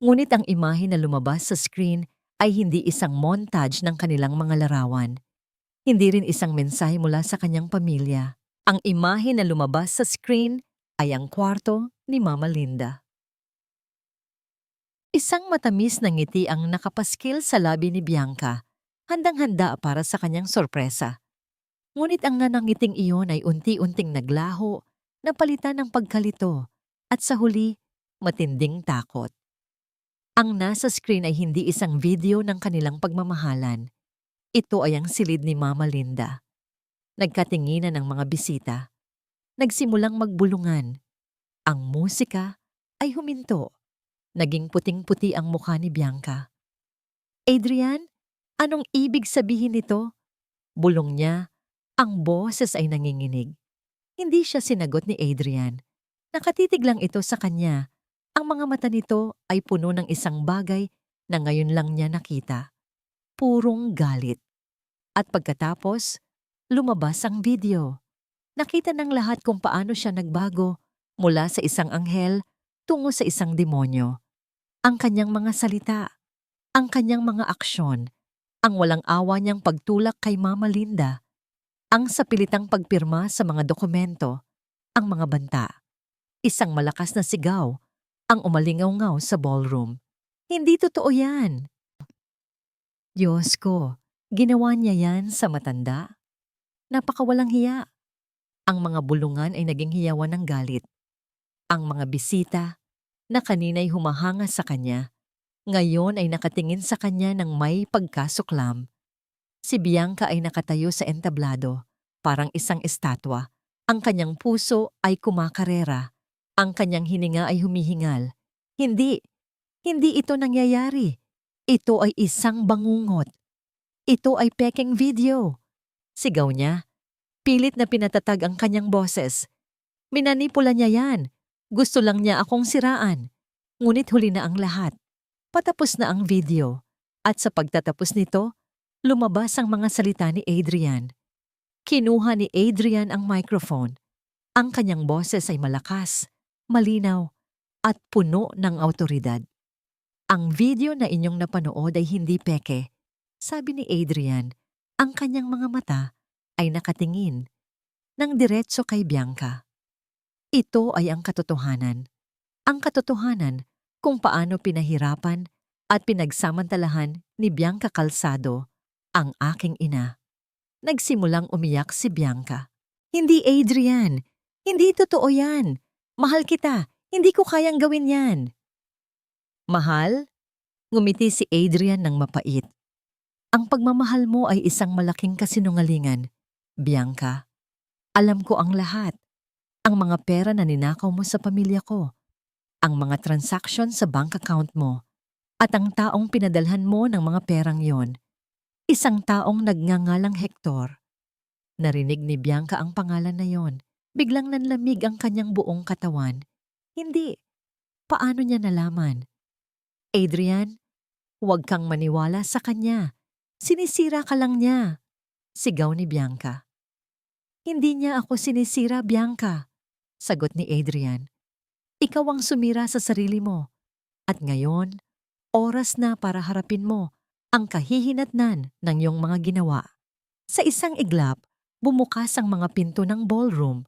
Ngunit ang imahe na lumabas sa screen ay hindi isang montage ng kanilang mga larawan. Hindi rin isang mensahe mula sa kanyang pamilya. Ang imahe na lumabas sa screen ay ang kwarto ni Mama Linda. Isang matamis na ngiti ang nakapaskil sa labi ni Bianca, handang-handa para sa kanyang sorpresa. Ngunit ang nanangiting iyon ay unti-unting naglaho, napalitan ng pagkalito, at sa huli, matinding takot. Ang nasa screen ay hindi isang video ng kanilang pagmamahalan. Ito ay ang silid ni Mama Linda. Nagkatinginan ng mga bisita. Nagsimulang magbulungan. Ang musika ay huminto. Naging puting-puti ang mukha ni Bianca. Adrian, anong ibig sabihin nito? Bulong niya. Ang boses ay nanginginig. Hindi siya sinagot ni Adrian. Nakatitig lang ito sa kanya. Ang mga mata nito ay puno ng isang bagay na ngayon lang niya nakita. Purong galit. At pagkatapos, lumabas ang video. Nakita ng lahat kung paano siya nagbago mula sa isang anghel tungo sa isang demonyo. Ang kanyang mga salita, ang kanyang mga aksyon, ang walang awa niyang pagtulak kay Mama Linda, ang sapilitang pagpirma sa mga dokumento, ang mga banta. Isang malakas na sigaw, ang umalingaw-ngaw sa ballroom. Hindi totoo yan. Diyos ko, ginawa niya yan sa matanda? Napakawalang hiya. Ang mga bulungan ay naging hiyawan ng galit. Ang mga bisita, na kanina'y humahanga sa kanya, ngayon ay nakatingin sa kanya ng may pagkasuklam. Si Bianca ay nakatayo sa entablado, parang isang estatwa. Ang kanyang puso ay kumakarera. Ang kanyang hininga ay humihingal. Hindi, hindi ito nangyayari. Ito ay isang bangungot. Ito ay pekeng video. Sigaw niya. Pilit na pinatatag ang kanyang boses. Minanipula niya yan. Gusto lang niya akong siraan. Ngunit huli na ang lahat. Patapos na ang video. At sa pagtatapos nito, lumabas ang mga salita ni Adrian. Kinuha ni Adrian ang microphone. Ang kanyang boses ay malakas, malinaw, at puno ng awtoridad. Ang video na inyong napanood ay hindi peke. Sabi ni Adrian, ang kanyang mga mata ay nakatingin ng diretso kay Bianca. Ito ay ang katotohanan. Ang katotohanan kung paano pinahirapan at pinagsamantalahan ni Bianca Calzado ang aking ina. Nagsimulang umiyak si Bianca. Hindi, Adrian. Hindi totoo yan. Mahal kita. Hindi ko kayang gawin yan. Mahal? Ngumiti si Adrian ng mapait. Ang pagmamahal mo ay isang malaking kasinungalingan. Bianca, alam ko ang lahat. Ang mga pera na ninakaw mo sa pamilya ko. Ang mga transaction sa bank account mo. At ang taong pinadalhan mo ng mga perang yon. Isang taong nagngangalang Hector. Narinig ni Bianca ang pangalan na yon. Biglang nanlamig ang kanyang buong katawan. Hindi. Paano niya nalaman? Adrian, huwag kang maniwala sa kanya. Sinisira ka lang niya. Sigaw ni Bianca. Hindi niya ako sinisira, Bianca. Sagot ni Adrian. Ikaw ang sumira sa sarili mo. At ngayon, oras na para harapin mo ang kahihinatnan ng iyong mga ginawa. Sa isang iglap, bumukas ang mga pinto ng ballroom.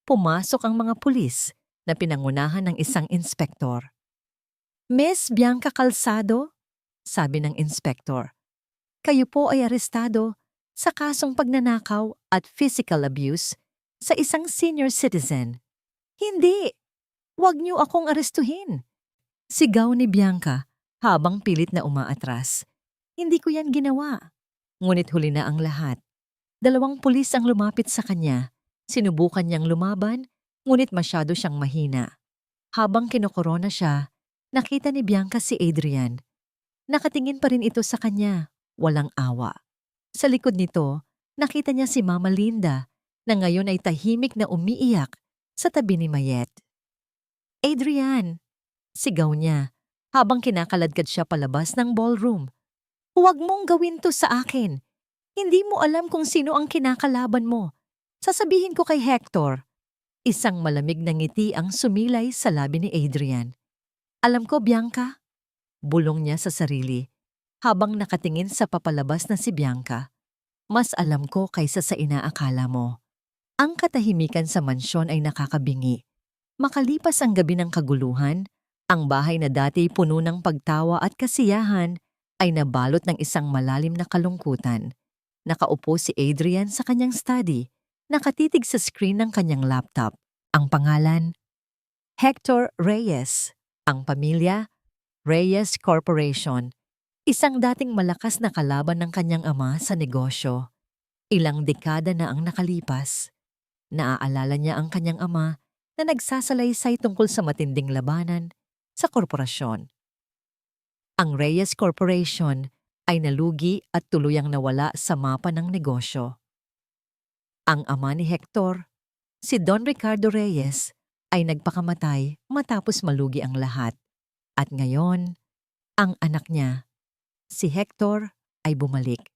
Pumasok ang mga pulis na pinangunahan ng isang inspektor. Miss Bianca Calzado, sabi ng inspektor, kayo po ay arestado sa kasong pagnanakaw at physical abuse sa isang senior citizen. Hindi! Huwag niyo akong arestuhin! Sigaw ni Bianca habang pilit na umaatras. Hindi ko yan ginawa. Ngunit huli na ang lahat. 2 pulis ang lumapit sa kanya. Sinubukan niyang lumaban, ngunit masyado siyang mahina. Habang kinukorona siya, nakita ni Bianca si Adrian. Nakatingin pa rin ito sa kanya, walang awa. Sa likod nito, nakita niya si Mama Linda na ngayon ay tahimik na umiiyak sa tabi ni Mayet. Adrian! Sigaw niya habang kinakaladkad siya palabas ng ballroom. Huwag mong gawin to sa akin. Hindi mo alam kung sino ang kinakalaban mo. Sasabihin ko kay Hector. Isang malamig na ngiti ang sumilay sa labi ni Adrian. Alam ko, Bianca. Bulong niya sa sarili habang nakatingin sa papalabas na si Bianca. Mas alam ko kaysa sa inaakala mo. Ang katahimikan sa mansyon ay nakakabingi. Makalipas ang gabi ng kaguluhan, ang bahay na dati puno ng pagtawa at kasiyahan ay nabalot ng isang malalim na kalungkutan. Nakaupo si Adrian sa kanyang study, nakatitig sa screen ng kanyang laptop. Ang pangalan, Hector Reyes. Ang pamilya, Reyes Corporation. Isang dating malakas na kalaban ng kanyang ama sa negosyo. Ilang dekada na ang nakalipas. Naaalala niya ang kanyang ama na nagsasalaysay tungkol sa matinding labanan sa korporasyon. Ang Reyes Corporation ay nalugi at tuluyang nawala sa mapa ng negosyo. Ang ama ni Hector, si Don Ricardo Reyes, ay nagpakamatay matapos malugi ang lahat. At ngayon, ang anak niya, si Hector, ay bumalik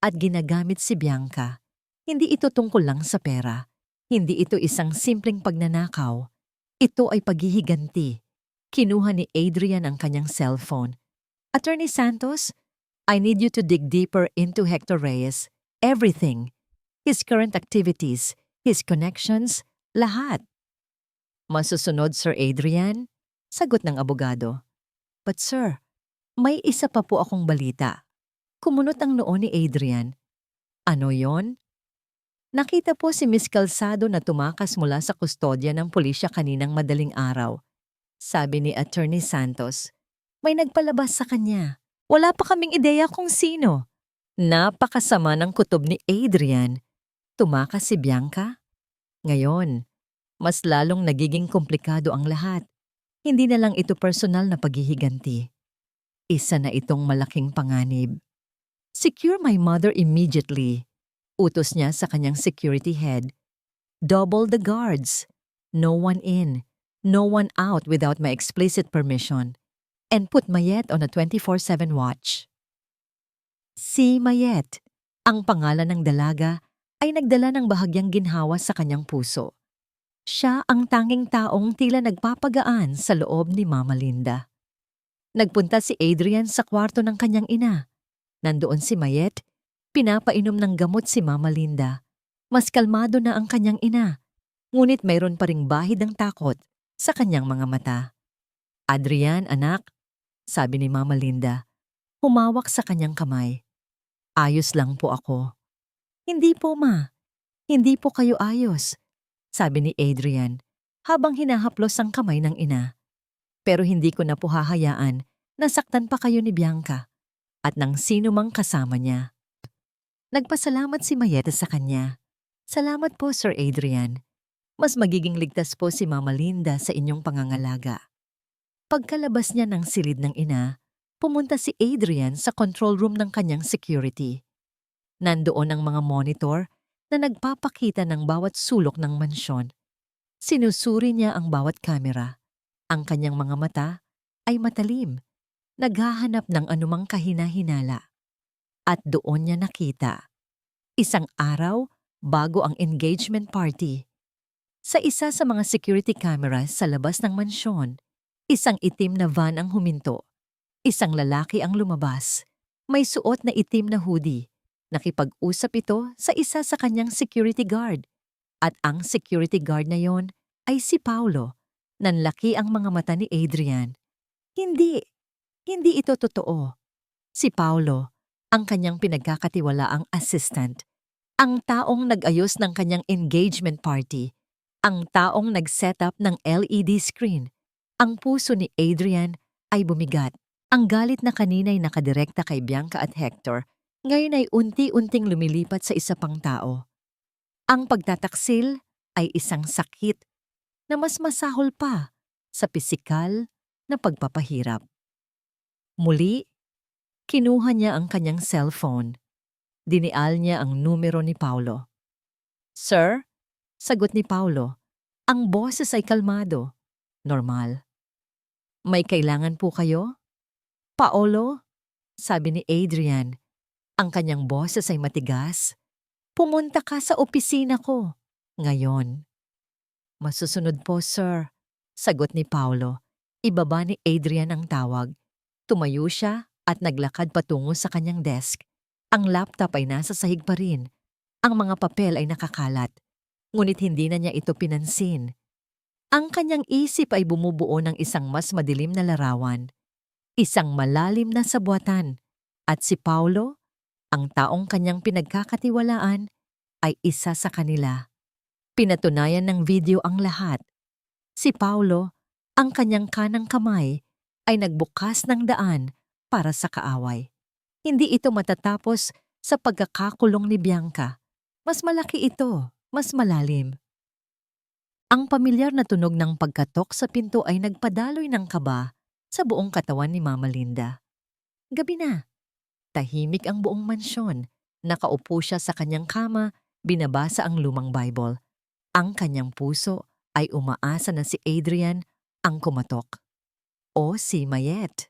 at ginagamit si Bianca. Hindi ito tungkol lang sa pera. Hindi ito isang simpleng pagnanakaw. Ito ay paghihiganti. Kinuha ni Adrian ang kanyang cellphone. Attorney Santos, I need you to dig deeper into Hector Reyes. Everything. His current activities, his connections, lahat. Masusunod, Sir Adrian? Sagot ng abogado. But sir, may isa pa po akong balita. Kumunot ang noo ni Adrian. Ano yon? Nakita po si Miss Calzado na tumakas mula sa kustodya ng pulisya kaninang madaling araw. Sabi ni Attorney Santos. May nagpalabas sa kanya. Wala pa kaming ideya kung sino. Napakasama ng kutob ni Adrian. Tumakas si Bianca. Ngayon, mas lalong nagiging komplikado ang lahat. Hindi na lang ito personal na paghihiganti. Isa na itong malaking panganib. Secure my mother immediately. Utos niya sa kanyang security head. Double the guards. No one in, no one out without my explicit permission. And put Mayet on a 24/7 watch. Si Mayet, ang pangalan ng dalaga, ay nagdala ng bahagyang ginhawa sa kanyang puso. Siya ang tanging taong tila nagpapagaan sa loob ni Mama Linda. Nagpunta si Adrian sa kwarto ng kanyang ina. Nandoon si Mayet, pinapainom ng gamot si Mama Linda. Mas kalmado na ang kanyang ina, ngunit mayroon pa ring bahid ng takot sa kanyang mga mata. Adrian, anak, sabi ni Mama Linda, humawak sa kanyang kamay. Ayos lang po ako. Hindi po, Ma. Hindi po kayo ayos, sabi ni Adrian habang hinahaplos ang kamay ng ina. Pero hindi ko na po hahayaan na saktan pa kayo ni Bianca at ng sino mang kasama niya. Nagpasalamat si Mayet sa kanya. Salamat po, Sir Adrian. Mas magiging ligtas po si Mama Linda sa inyong pangangalaga. Pagkalabas niya ng silid ng ina, pumunta si Adrian sa control room ng kanyang security. Nandoon ang mga monitor na nagpapakita ng bawat sulok ng mansyon. Sinusuri niya ang bawat kamera. Ang kanyang mga mata ay matalim, naghahanap ng anumang kahina-hinala. At doon niya nakita. Isang araw bago ang engagement party. Sa isa sa mga security cameras sa labas ng mansyon, isang itim na van ang huminto. Isang lalaki ang lumabas. May suot na itim na hoodie. Nakipag-usap ito sa isa sa kanyang security guard. At ang security guard na yon ay si Paulo. Nanlaki ang mga mata ni Adrian. Hindi ito totoo. Si Paulo, ang kanyang pinagkakatiwalaang assistant. Ang taong nag-ayos ng kanyang engagement party. Ang taong nag-set up ng LED screen. Ang puso ni Adrian ay bumigat. Ang galit na kanina'y nakadirekta kay Bianca at Hector, ngayon ay unti-unting lumilipat sa isa pang tao. Ang pagtataksil ay isang sakit na mas masahol pa sa pisikal na pagpapahirap. Muli, kinuha niya ang kanyang cellphone. Dinial niya ang numero ni Paulo. Sir, sagot ni Paulo, ang boses ay kalmado, normal. May kailangan po kayo? Paolo, sabi ni Adrian, ang kanyang boses ay matigas. Pumunta ka sa opisina ko. Ngayon. Masusunod po, sir, sagot ni Paulo. Ibaba ni Adrian ang tawag. Tumayo siya at naglakad patungo sa kanyang desk. Ang laptop ay nasa sahig pa rin. Ang mga papel ay nakakalat. Ngunit hindi na niya ito pinansin. Ang kanyang isip ay bumubuo ng isang mas madilim na larawan. Isang malalim na sabuatan. At si Paulo, ang taong kanyang pinagkakatiwalaan, ay isa sa kanila. Pinatunayan ng video ang lahat. Si Paulo, ang kanyang kanang kamay, ay nagbukas ng daan para sa kaaway. Hindi ito matatapos sa pagkakakulong ni Bianca. Mas malaki ito, mas malalim. Ang pamilyar na tunog ng pagkatok sa pinto ay nagpadaloy ng kaba sa buong katawan ni Mama Linda. Gabi na. Tahimik ang buong mansyon. Nakaupo siya sa kanyang kama, binabasa ang lumang Bible. Ang kanyang puso ay umaasa na si Adrian ang kumatok. O si Mayet.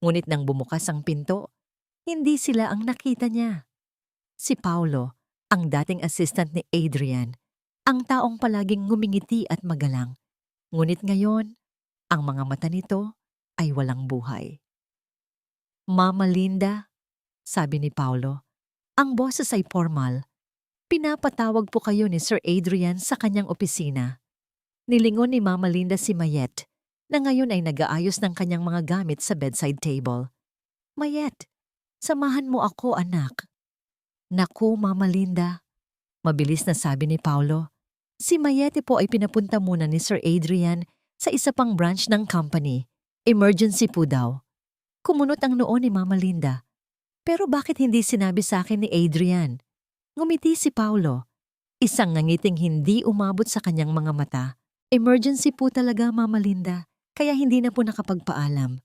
Ngunit nang bumukas ang pinto, hindi sila ang nakita niya. Si Paulo, ang dating assistant ni Adrian, ang taong palaging ngumingiti at magalang. Ngunit ngayon, ang mga mata nito ay walang buhay. Mama Linda, sabi ni Paulo, ang boses ay formal. Pinapatawag po kayo ni Sir Adrian sa kanyang opisina. Nilingon ni Mama Linda si Mayet, na ngayon ay nag-aayos ng kanyang mga gamit sa bedside table. Mayet, samahan mo ako, anak. Naku, Mama Linda, mabilis na sabi ni Paulo. Si Mayete po ay pinapunta muna ni Sir Adrian sa isa pang branch ng company. Emergency po daw. Kumunot ang noo ni Mama Linda. Pero bakit hindi sinabi sa akin ni Adrian? Ngumiti si Paulo. Isang ngangiting hindi umabot sa kanyang mga mata. Emergency po talaga, Mama Linda, kaya hindi na po nakapagpaalam.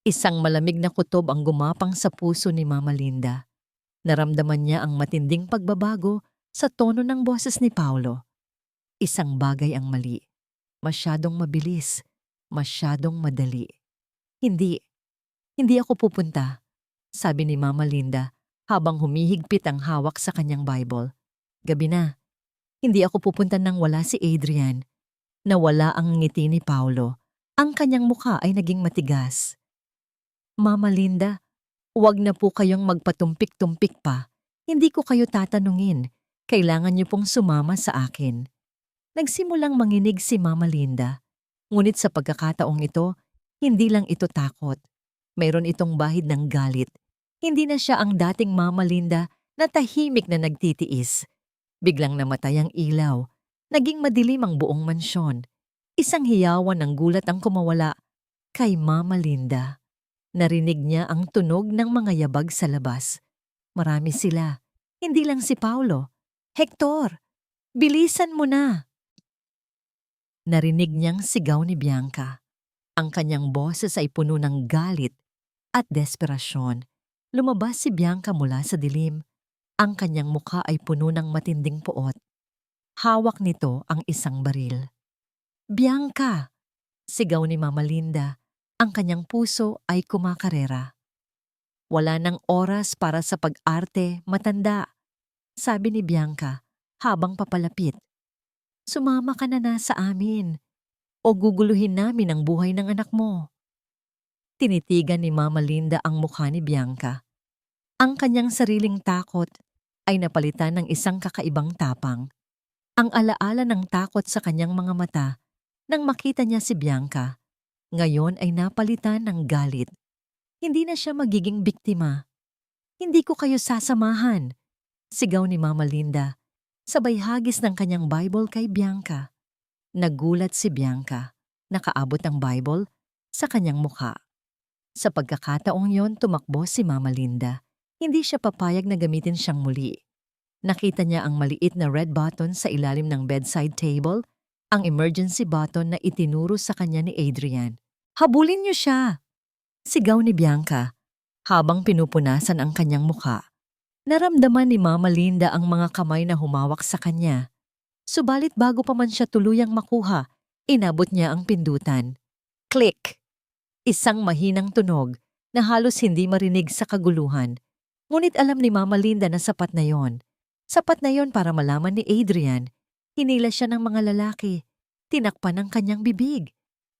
Isang malamig na kutob ang gumapang sa puso ni Mama Linda. Naramdaman niya ang matinding pagbabago sa tono ng boses ni Paulo. Isang bagay ang mali. Masyadong mabilis. Masyadong madali. Hindi. Hindi ako pupunta, sabi ni Mama Linda habang humihigpit ang hawak sa kanyang Bible. Gabi na. Hindi ako pupunta nang wala si Adrian. Nawala ang ngiti ni Paulo. Ang kanyang mukha ay naging matigas. Mama Linda, huwag na po kayong magpatumpik-tumpik pa. Hindi ko kayo tatanungin. Kailangan niyo pong sumama sa akin. Nagsimulang manginig si Mama Linda. Ngunit sa pagkakataong ito, hindi lang ito takot. Mayroon itong bahid ng galit. Hindi na siya ang dating Mama Linda na tahimik na nagtitiis. Biglang namatay ang ilaw. Naging madilim ang buong mansyon. Isang hiyawan ng gulat ang kumawala kay Mama Linda. Narinig niya ang tunog ng mga yabag sa labas. Marami sila. Hindi lang si Paulo. Hector, bilisan mo na! Narinig niyang sigaw ni Bianca. Ang kanyang boses ay puno ng galit at desperasyon. Lumabas si Bianca mula sa dilim. Ang kanyang mukha ay puno ng matinding puot. Hawak nito ang isang baril. Bianca! Sigaw ni Mama Linda. Ang kanyang puso ay kumakarera. Wala nang oras para sa pag-arte, matanda, sabi ni Bianca habang papalapit. Sumama ka na sa amin o guguluhin namin ang buhay ng anak mo. Tinitigan ni Mama Linda ang mukha ni Bianca. Ang kanyang sariling takot ay napalitan ng isang kakaibang tapang. Ang alaala ng takot sa kanyang mga mata nang makita niya si Bianca. Ngayon ay napalitan ng galit. Hindi na siya magiging biktima. Hindi ko kayo sasamahan, sigaw ni Mama Linda. Sabay hagis ng kanyang Bible kay Bianca. Nagulat si Bianca. Nakaabot ang Bible sa kanyang mukha. Sa pagkakataong yon, tumakbo si Mama Linda. Hindi siya papayag na gamitin siyang muli. Nakita niya ang maliit na red button sa ilalim ng bedside table, ang emergency button na itinuro sa kanya ni Adrian. Habulin niyo siya! Sigaw ni Bianca habang pinupunasan ang kanyang mukha. Naramdaman ni Mama Linda ang mga kamay na humawak sa kanya. Subalit bago pa man siya tuluyang makuha, inabot niya ang pindutan. Click! Isang mahinang tunog na halos hindi marinig sa kaguluhan. Ngunit alam ni Mama Linda na sapat na yon. Sapat na yon para malaman ni Adrian. Hinila siya ng mga lalaki. Tinakpan ang kanyang bibig.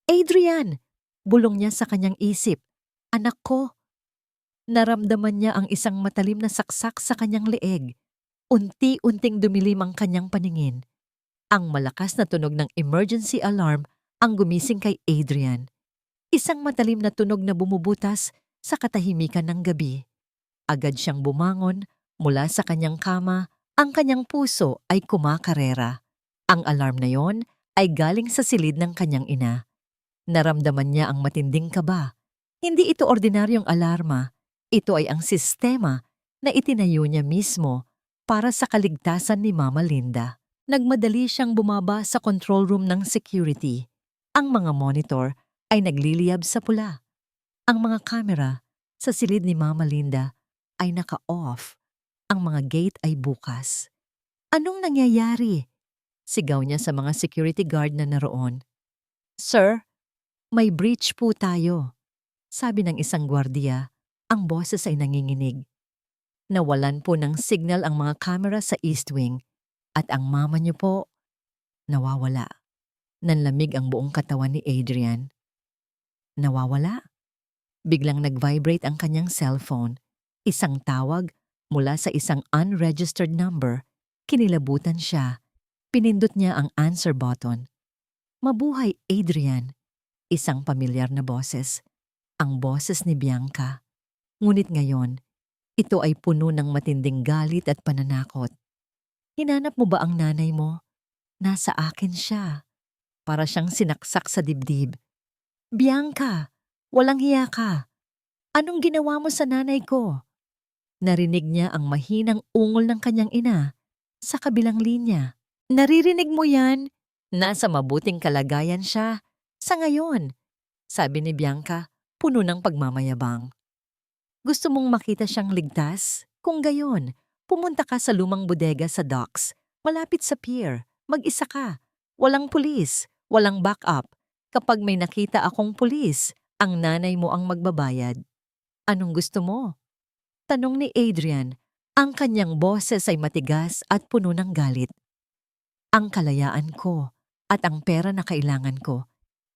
Adrian! Bulong niya sa kanyang isip. Anak ko! Naramdaman niya ang isang matalim na saksak sa kanyang leeg. Unti-unting dumilim ang kanyang paningin. Ang malakas na tunog ng emergency alarm ang gumising kay Adrian. Isang matalim na tunog na bumubutas sa katahimikan ng gabi. Agad siyang bumangon mula sa kanyang kama, ang kanyang puso ay kumakarera. Ang alarm na yon ay galing sa silid ng kanyang ina. Naramdaman niya ang matinding kaba. Hindi ito ordinaryong alarma. Ito ay ang sistema na itinayo niya mismo para sa kaligtasan ni Mama Linda. Nagmadali siyang bumaba sa control room ng security. Ang mga monitor ay nagliliyab sa pula. Ang mga kamera sa silid ni Mama Linda ay naka-off. Ang mga gate ay bukas. Anong nangyayari? Sigaw niya sa mga security guard na naroon. Sir, may breach po tayo, sabi ng isang gwardiya. Ang boses ay nanginginig. Nawalan po ng signal ang mga kamera sa East Wing at ang mama niyo po nawawala. Nanlamig ang buong katawan ni Adrian. Nawawala? Biglang nag-vibrate ang kanyang cellphone. Isang tawag mula sa isang unregistered number. Kinilabutan siya. Pinindot niya ang answer button. Mabuhay, Adrian. Isang pamilyar na boses. Ang boses ni Bianca. Ngunit ngayon, ito ay puno ng matinding galit at pananakot. Hinanap mo ba ang nanay mo? Nasa akin siya. Para siyang sinaksak sa dibdib. Bianca, walang hiya ka. Anong ginawa mo sa nanay ko? Narinig niya ang mahinang ungol ng kanyang ina sa kabilang linya. Naririnig mo yan? Nasa mabuting kalagayan siya. Sa ngayon, sabi ni Bianca, puno ng pagmamayabang. Gusto mong makita siyang ligtas? Kung gayon, pumunta ka sa lumang bodega sa docks, malapit sa pier. Mag-isa ka. Walang pulis, walang backup. Kapag may nakita akong pulis, ang nanay mo ang magbabayad. Anong gusto mo? Tanong ni Adrian. Ang kanyang boses ay matigas at puno ng galit. Ang kalayaan ko at ang pera na kailangan ko,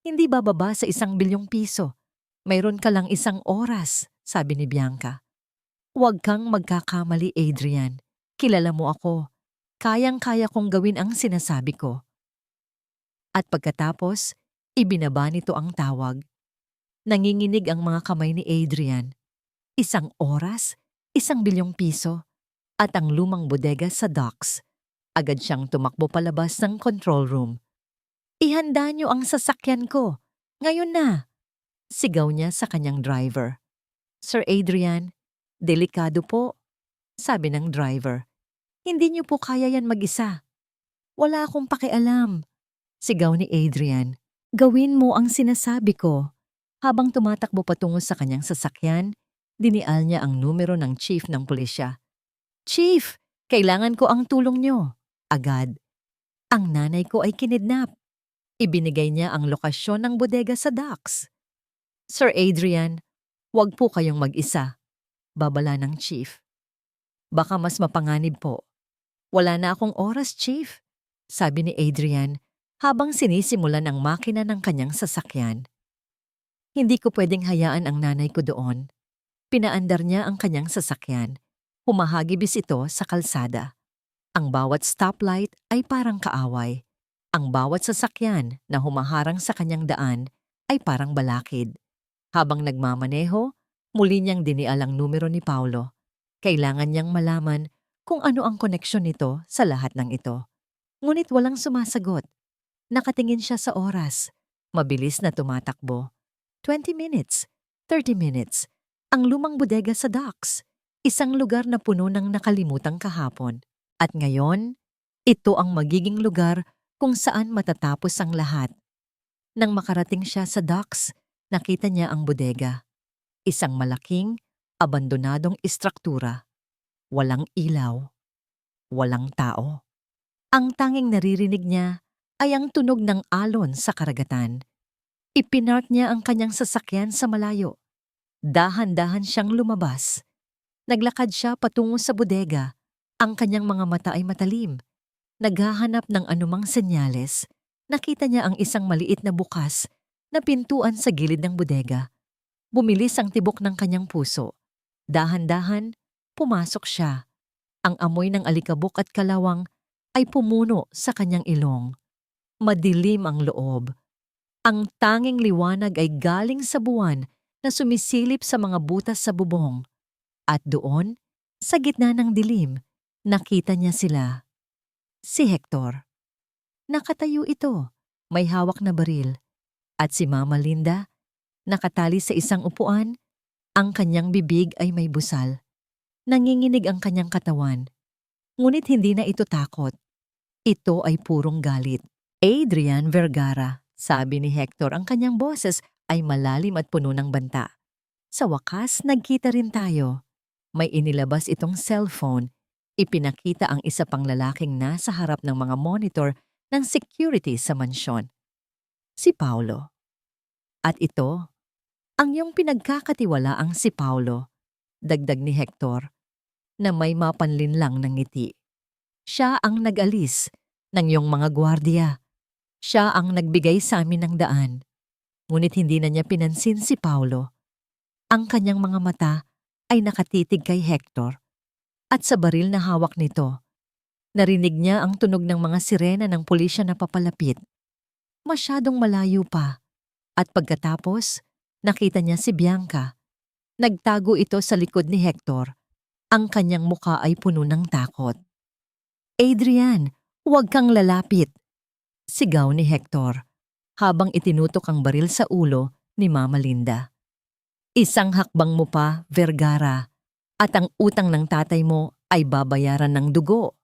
hindi bababa sa 1 bilyong piso. Mayroon ka lang 1 oras, sabi ni Bianca. Huwag kang magkakamali, Adrian. Kilala mo ako. Kayang-kaya kong gawin ang sinasabi ko. At pagkatapos, ibinaba nito ang tawag. Nanginginig ang mga kamay ni Adrian. 1 oras, 1 bilyong piso, at ang lumang bodega sa docks. Agad siyang tumakbo palabas ng control room. Ihanda niyo ang sasakyan ko. Ngayon na! Sigaw niya sa kanyang driver. Sir Adrian, delikado po, sabi ng driver. Hindi niyo po kaya yan mag-isa. Wala akong pakialam, sigaw ni Adrian. Gawin mo ang sinasabi ko. Habang tumatakbo patungo sa kanyang sasakyan, dinial niya ang numero ng chief ng pulisya. Chief, kailangan ko ang tulong niyo. Agad. Ang nanay ko ay kinidnap. Ibinigay niya ang lokasyon ng bodega sa docks. Sir Adrian, huwag po kayong mag-isa. Babala ng chief. Baka mas mapanganib po. Wala na akong oras, chief, sabi ni Adrian habang sinisimulan ang makina ng kanyang sasakyan. Hindi ko pwedeng hayaan ang nanay ko doon. Pinaandar niya ang kanyang sasakyan. Humahagibis ito sa kalsada. Ang bawat stoplight ay parang kaaway. Ang bawat sasakyan na humaharang sa kanyang daan ay parang balakid. Habang nagmamaneho, muli niyang dinial ang numero ni Paulo. Kailangan niyang malaman kung ano ang koneksyon nito sa lahat ng ito. Ngunit walang sumasagot. Nakatingin siya sa oras. Mabilis na tumatakbo. 20 minutes, 30 minutes. Ang lumang bodega sa docks. Isang lugar na puno ng nakalimutang kahapon. At ngayon, ito ang magiging lugar kung saan matatapos ang lahat. Nang makarating siya sa docks, nakita niya ang bodega. Isang malaking, abandonadong istruktura. Walang ilaw. Walang tao. Ang tanging naririnig niya ay ang tunog ng alon sa karagatan. Ipinark niya ang kanyang sasakyan sa malayo. Dahan-dahan siyang lumabas. Naglakad siya patungo sa bodega. Ang kanyang mga mata ay matalim. Naghahanap ng anumang senyales. Nakita niya ang isang maliit na bukas na pintuan sa gilid ng bodega. Bumilis ang tibok ng kanyang puso. Dahan-dahan, pumasok siya. Ang amoy ng alikabok at kalawang ay pumuno sa kanyang ilong. Madilim ang loob. Ang tanging liwanag ay galing sa buwan na sumisilip sa mga butas sa bubong. At doon, sa gitna ng dilim, nakita niya sila. Si Hector. Nakatayo ito, may hawak na baril. At si Mama Linda, nakatali sa isang upuan, ang kanyang bibig ay may busal. Nanginginig ang kanyang katawan. Ngunit hindi na ito takot. Ito ay purong galit. Adrian Vergara, sabi ni Hector, ang kanyang boses ay malalim at puno ng banta. Sa wakas, nagkita rin tayo. May inilabas itong cellphone. Ipinakita ang isa pang lalaking nasa harap ng mga monitor ng security sa mansyon. Si Paulo. At ito, ang iyong pinagkakatiwalaang si Paulo, dagdag ni Hector, na may mapanlinlang ng ngiti. Siya ang nag-alis ng iyong mga gwardiya. Siya ang nagbigay sa amin ng daan. Ngunit hindi na niya pinansin si Paulo. Ang kanyang mga mata ay nakatitig kay Hector. At sa baril na hawak nito, narinig niya ang tunog ng mga sirena ng pulisya na papalapit. Masyadong malayo pa. At pagkatapos, nakita niya si Bianca. Nagtago ito sa likod ni Hector. Ang kanyang muka ay puno ng takot. Adrian, huwag kang lalapit, sigaw ni Hector habang itinutok ang baril sa ulo ni Mama Linda. Isang hakbang mo pa, Vergara, at ang utang ng tatay mo ay babayaran ng dugo.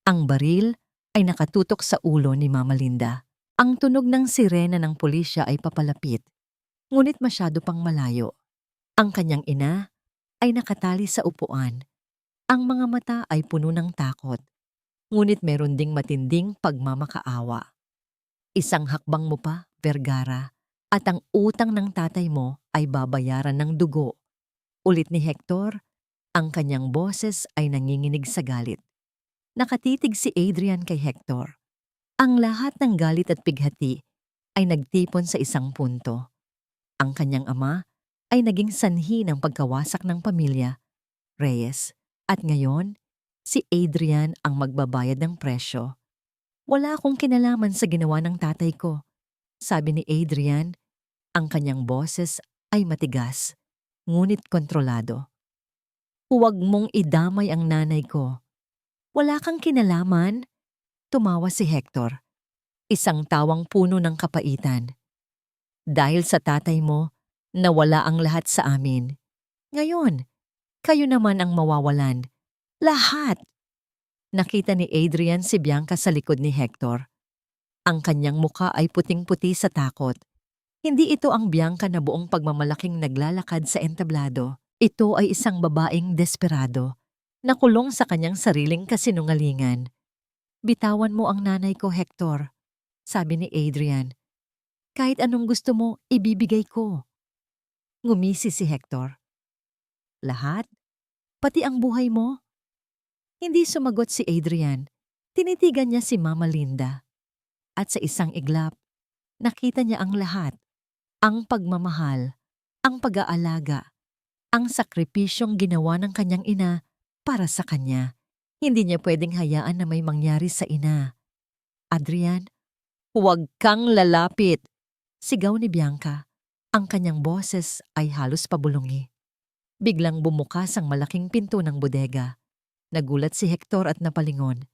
Ang baril ay nakatutok sa ulo ni Mama Linda. Ang tunog ng sirena ng pulisya ay papalapit, ngunit masyado pang malayo. Ang kanyang ina ay nakatali sa upuan. Ang mga mata ay puno ng takot, ngunit meron ding matinding pagmamakaawa. Isang hakbang mo pa, Vergara, at ang utang ng tatay mo ay babayaran ng dugo. Ulit ni Hector, ang kanyang boses ay nanginginig sa galit. Nakatitig si Adrian kay Hector. Ang lahat ng galit at pighati ay nagtipon sa isang punto. Ang kanyang ama ay naging sanhi ng pagkawasak ng pamilya, Reyes, at ngayon, si Adrian ang magbabayad ng presyo. Wala akong kinalaman sa ginawa ng tatay ko, sabi ni Adrian. Ang kanyang boses ay matigas, ngunit kontrolado. Huwag mong idamay ang nanay ko. Wala kang kinalaman, tumawa si Hector. Isang tawang puno ng kapaitan. Dahil sa tatay mo, nawala ang lahat sa amin. Ngayon, kayo naman ang mawawalan. Lahat! Nakita ni Adrian si Bianca sa likod ni Hector. Ang kanyang muka ay puting-puti sa takot. Hindi ito ang Bianca na buong pagmamalaking naglalakad sa entablado. Ito ay isang babaeng desperado, nakulong sa kanyang sariling kasinungalingan. Bitawan mo ang nanay ko, Hector, sabi ni Adrian. Kahit anong gusto mo, ibibigay ko. Ngumisi si Hector. Lahat? Pati ang buhay mo? Hindi sumagot si Adrian. Tinitigan niya si Mama Linda. At sa isang iglap, nakita niya ang lahat. Ang pagmamahal, ang pag-aalaga, ang sakripisyong ginawa ng kanyang ina para sa kanya. Hindi niya pwedeng hayaan na may mangyari sa ina. Adrian, huwag kang lalapit, sigaw ni Bianca. Ang kanyang boses ay halos pabulungi. Biglang bumukas ang malaking pinto ng bodega. Nagulat si Hector at napalingon.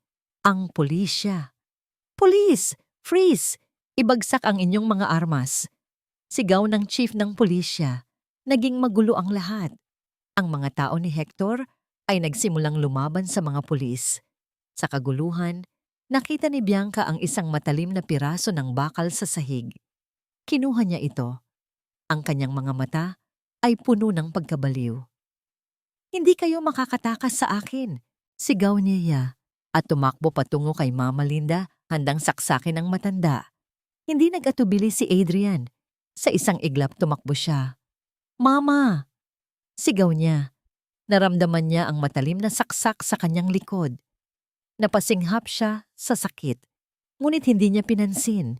Ang pulisya. Police! Freeze! Ibagsak ang inyong mga armas. Sigaw ng chief ng pulisya. Naging magulo ang lahat. Ang mga tao ni Hector ay nagsimulang lumaban sa mga pulis. Sa kaguluhan, nakita ni Bianca ang isang matalim na piraso ng bakal sa sahig. Kinuha niya ito. Ang kanyang mga mata ay puno ng pagkabaliw. Hindi kayo makakatakas sa akin, sigaw niya at tumakbo patungo kay Mama Linda handang saksakin ang matanda. Hindi nag-atubili si Adrian. Sa isang iglap tumakbo siya. Mama! Sigaw niya. Naramdaman niya ang matalim na saksak sa kanyang likod. Napasinghap siya sa sakit, ngunit hindi niya pinansin.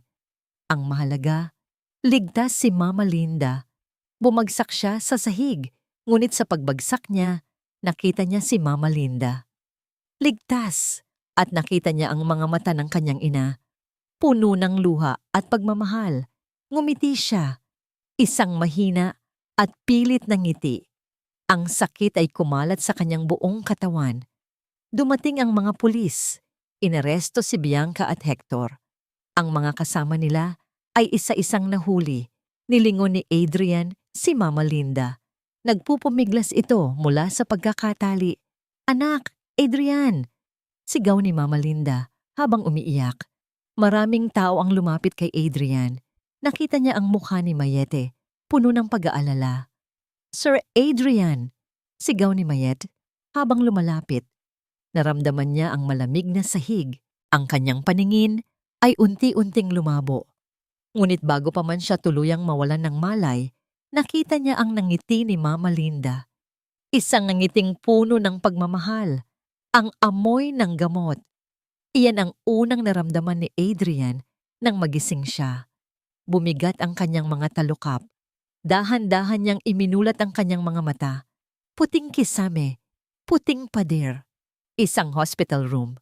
Ang mahalaga, ligtas si Mama Linda. Bumagsak siya sa sahig, ngunit sa pagbagsak niya, nakita niya si Mama Linda. Ligtas! At nakita niya ang mga mata ng kanyang ina. Puno ng luha at pagmamahal. Ngumiti siya. Isang mahina at pilit na ngiti. Ang sakit ay kumalat sa kanyang buong katawan. Dumating ang mga pulis. Inaresto si Bianca at Hector. Ang mga kasama nila ay isa-isang nahuli. Nilingon ni Adrian si Mama Linda. Nagpupumiglas ito mula sa pagkakatali. Anak, Adrian! Sigaw ni Mama Linda habang umiiyak. Maraming tao ang lumapit kay Adrian. Nakita niya ang mukha ni Mayete, puno ng pag-aalala. Sir Adrian! Sigaw ni Mayet habang lumalapit. Naramdaman niya ang malamig na sahig. Ang kanyang paningin ay unti-unting lumabo. Ngunit bago pa man siya tuluyang mawalan ng malay, nakita niya ang nangiti ni Mama Linda. Isang nangiting puno ng pagmamahal. Ang amoy ng gamot. Iyan ang unang naramdaman ni Adrian nang magising siya. Bumigat ang kanyang mga talukap. Dahan-dahan niyang iminulat ang kanyang mga mata. Puting kisame, puting pader. Isang hospital room.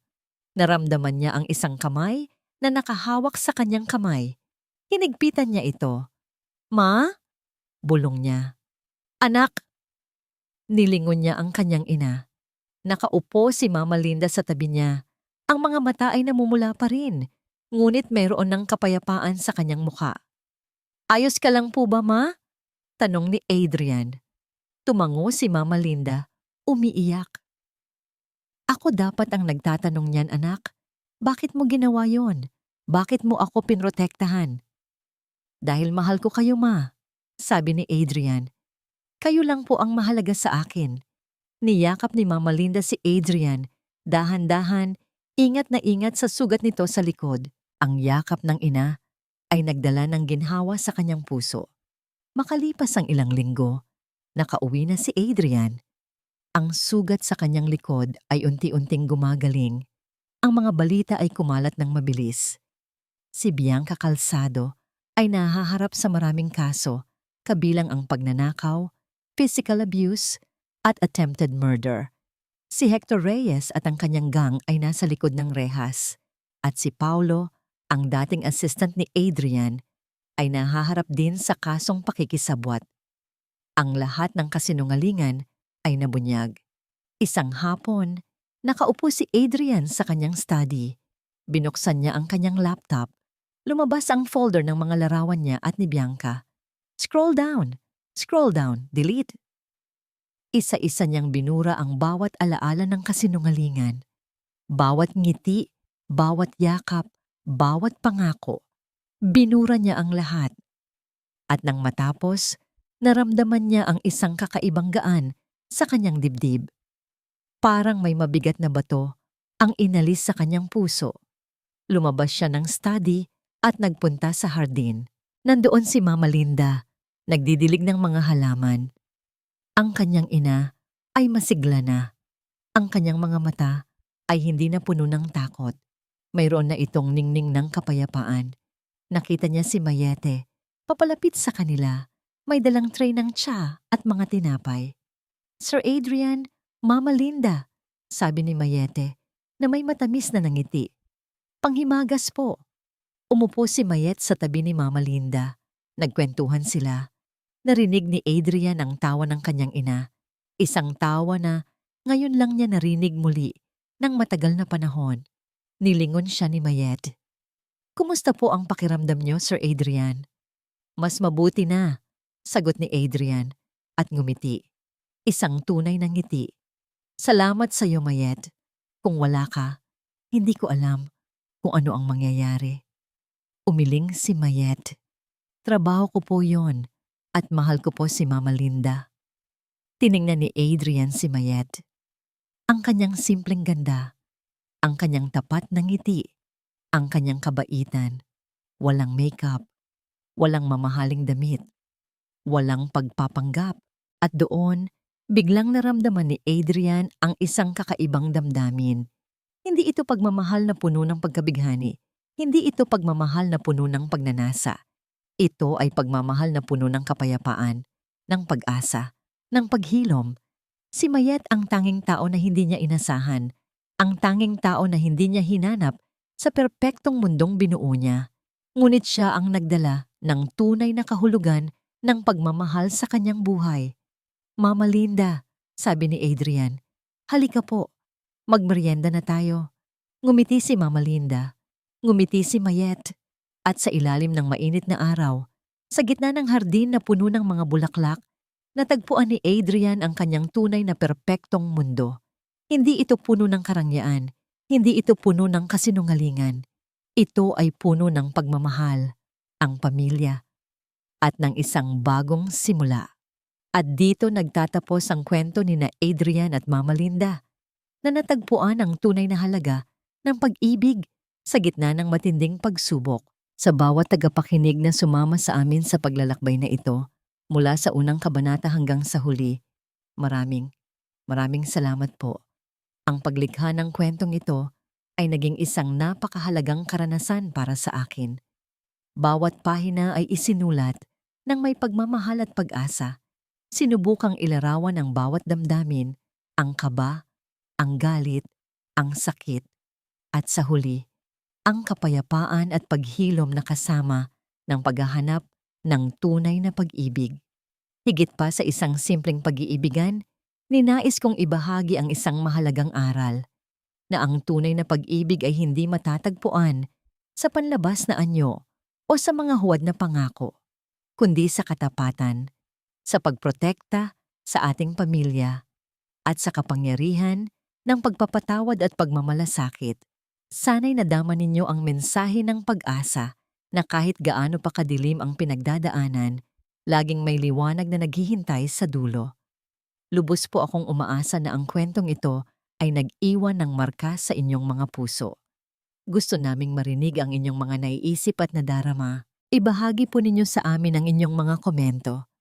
Naramdaman niya ang isang kamay na nakahawak sa kanyang kamay. Hinigpitan niya ito. Ma? Bulong niya. Anak! Nilingon niya ang kanyang ina. Nakaupo si Mama Linda sa tabi niya. Ang mga mata ay namumula pa rin, ngunit mayroon ng kapayapaan sa kanyang mukha. Ayos ka lang po ba, Ma? Tanong ni Adrian. Tumango si Mama Linda, umiiyak. Ako dapat ang nagtatanong niyan, anak. Bakit mo ginawa yon? Bakit mo ako pinrotektahan? Dahil mahal ko kayo, ma, sabi ni Adrian. Kayo lang po ang mahalaga sa akin. Niyakap ni Mama Linda si Adrian, dahan-dahan, ingat na ingat sa sugat nito sa likod. Ang yakap ng ina ay nagdala ng ginhawa sa kanyang puso. Makalipas ang ilang linggo, nakauwi na si Adrian. Ang sugat sa kanyang likod ay unti-unting gumagaling. Ang mga balita ay kumalat ng mabilis. Si Bianca Calzado ay nahaharap sa maraming kaso, kabilang ang pagnanakaw, physical abuse, at attempted murder. Si Hector Reyes at ang kanyang gang ay nasa likod ng rehas. At si Paulo, ang dating assistant ni Adrian, ay nahaharap din sa kasong pakikisabwat. Ang lahat ng kasinungalingan ay nabunyag. Isang hapon, nakaupo si Adrian sa kanyang study. Binuksan niya ang kanyang laptop. Lumabas ang folder ng mga larawan niya at ni Bianca. Scroll down, delete. Isa-isa niyang binura ang bawat alaala ng kasinungalingan. Bawat ngiti, bawat yakap, bawat pangako. Binura niya ang lahat. At nang matapos, naramdaman niya ang isang kakaibang gaan sa kanyang dibdib. Parang may mabigat na bato ang inalis sa kanyang puso. Lumabas siya ng study at nagpunta sa hardin. Nandoon si Mama Linda, nagdidilig ng mga halaman. Ang kanyang ina ay masigla na. Ang kanyang mga mata ay hindi na puno ng takot. Mayroon na itong ningning ng kapayapaan. Nakita niya si Mayete, papalapit sa kanila. May dalang tray ng tsa at mga tinapay. Sir Adrian, Mama Linda, sabi ni Mayete na may matamis na nangiti. Panghimagas po. Umupo si Mayet sa tabi ni Mama Linda. Nagkwentuhan sila. Narinig ni Adrian ang tawa ng kanyang ina. Isang tawa na ngayon lang niya narinig muli ng matagal na panahon. Nilingon siya ni Mayet. Kumusta po ang pakiramdam niyo, Sir Adrian? Mas mabuti na, sagot ni Adrian at ngumiti. Isang tunay na ngiti. Salamat sa iyo, Mayet. Kung wala ka, hindi ko alam kung ano ang mangyayari. Umiling si Mayet. Trabaho ko po yon at mahal ko po si Mama Linda. Tiningnan ni Adrian si Mayet. Ang kanyang simpleng ganda, ang kanyang tapat na ngiti, ang kanyang kabaitan, walang makeup, walang mamahaling damit, walang pagpapanggap. At doon, biglang naramdaman ni Adrian ang isang kakaibang damdamin. Hindi ito pagmamahal na puno ng pagkabighani. Hindi ito pagmamahal na puno ng pagnanasa. Ito ay pagmamahal na puno ng kapayapaan, ng pag-asa, ng paghilom. Si Mayet ang tanging tao na hindi niya inasahan, ang tanging tao na hindi niya hinanap sa perpektong mundong binuo niya. Ngunit siya ang nagdala ng tunay na kahulugan ng pagmamahal sa kanyang buhay. Mama Linda, sabi ni Adrian, halika po, magmerienda na tayo. Ngumiti si Mama Linda. Ngumiti si Mayet. At sa ilalim ng mainit na araw, sa gitna ng hardin na puno ng mga bulaklak, natagpuan ni Adrian ang kanyang tunay na perpektong mundo. Hindi ito puno ng karangyaan. Hindi ito puno ng kasinungalingan. Ito ay puno ng pagmamahal, ang pamilya, at ng isang bagong simula. At dito nagtatapos ang kwento ni na Adrian at Mama Linda, na natagpuan ang tunay na halaga ng pag-ibig sa gitna ng matinding pagsubok. Sa bawat tagapakinig na sumama sa amin sa paglalakbay na ito, mula sa unang kabanata hanggang sa huli, maraming salamat po. Ang paglikha ng kwentong ito ay naging isang napakahalagang karanasan para sa akin. Bawat pahina ay isinulat ng may pagmamahal at pag-asa. Sinubukang ilarawan ang bawat damdamin, ang kaba, ang galit, ang sakit, at sa huli, ang kapayapaan at paghilom na kasama ng paghahanap ng tunay na pag-ibig. Higit pa sa isang simpleng pag-iibigan, ninais kong ibahagi ang isang mahalagang aral, na ang tunay na pag-ibig ay hindi matatagpuan sa panlabas na anyo o sa mga huwad na pangako, kundi sa katapatan, sa pagprotekta sa ating pamilya, at sa kapangyarihan ng pagpapatawad at pagmamalasakit. Sana'y nadama ninyo ang mensahe ng pag-asa na kahit gaano pa kadilim ang pinagdadaanan, laging may liwanag na naghihintay sa dulo. Lubos po akong umaasa na ang kwentong ito ay nag-iwan ng marka sa inyong mga puso. Gusto naming marinig ang inyong mga naiisip at nadarama. Ibahagi po ninyo sa amin ang inyong mga komento.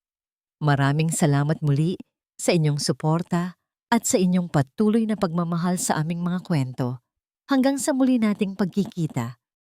Maraming salamat muli sa inyong suporta at sa inyong patuloy na pagmamahal sa aming mga kwento. Hanggang sa muli nating pagkikita,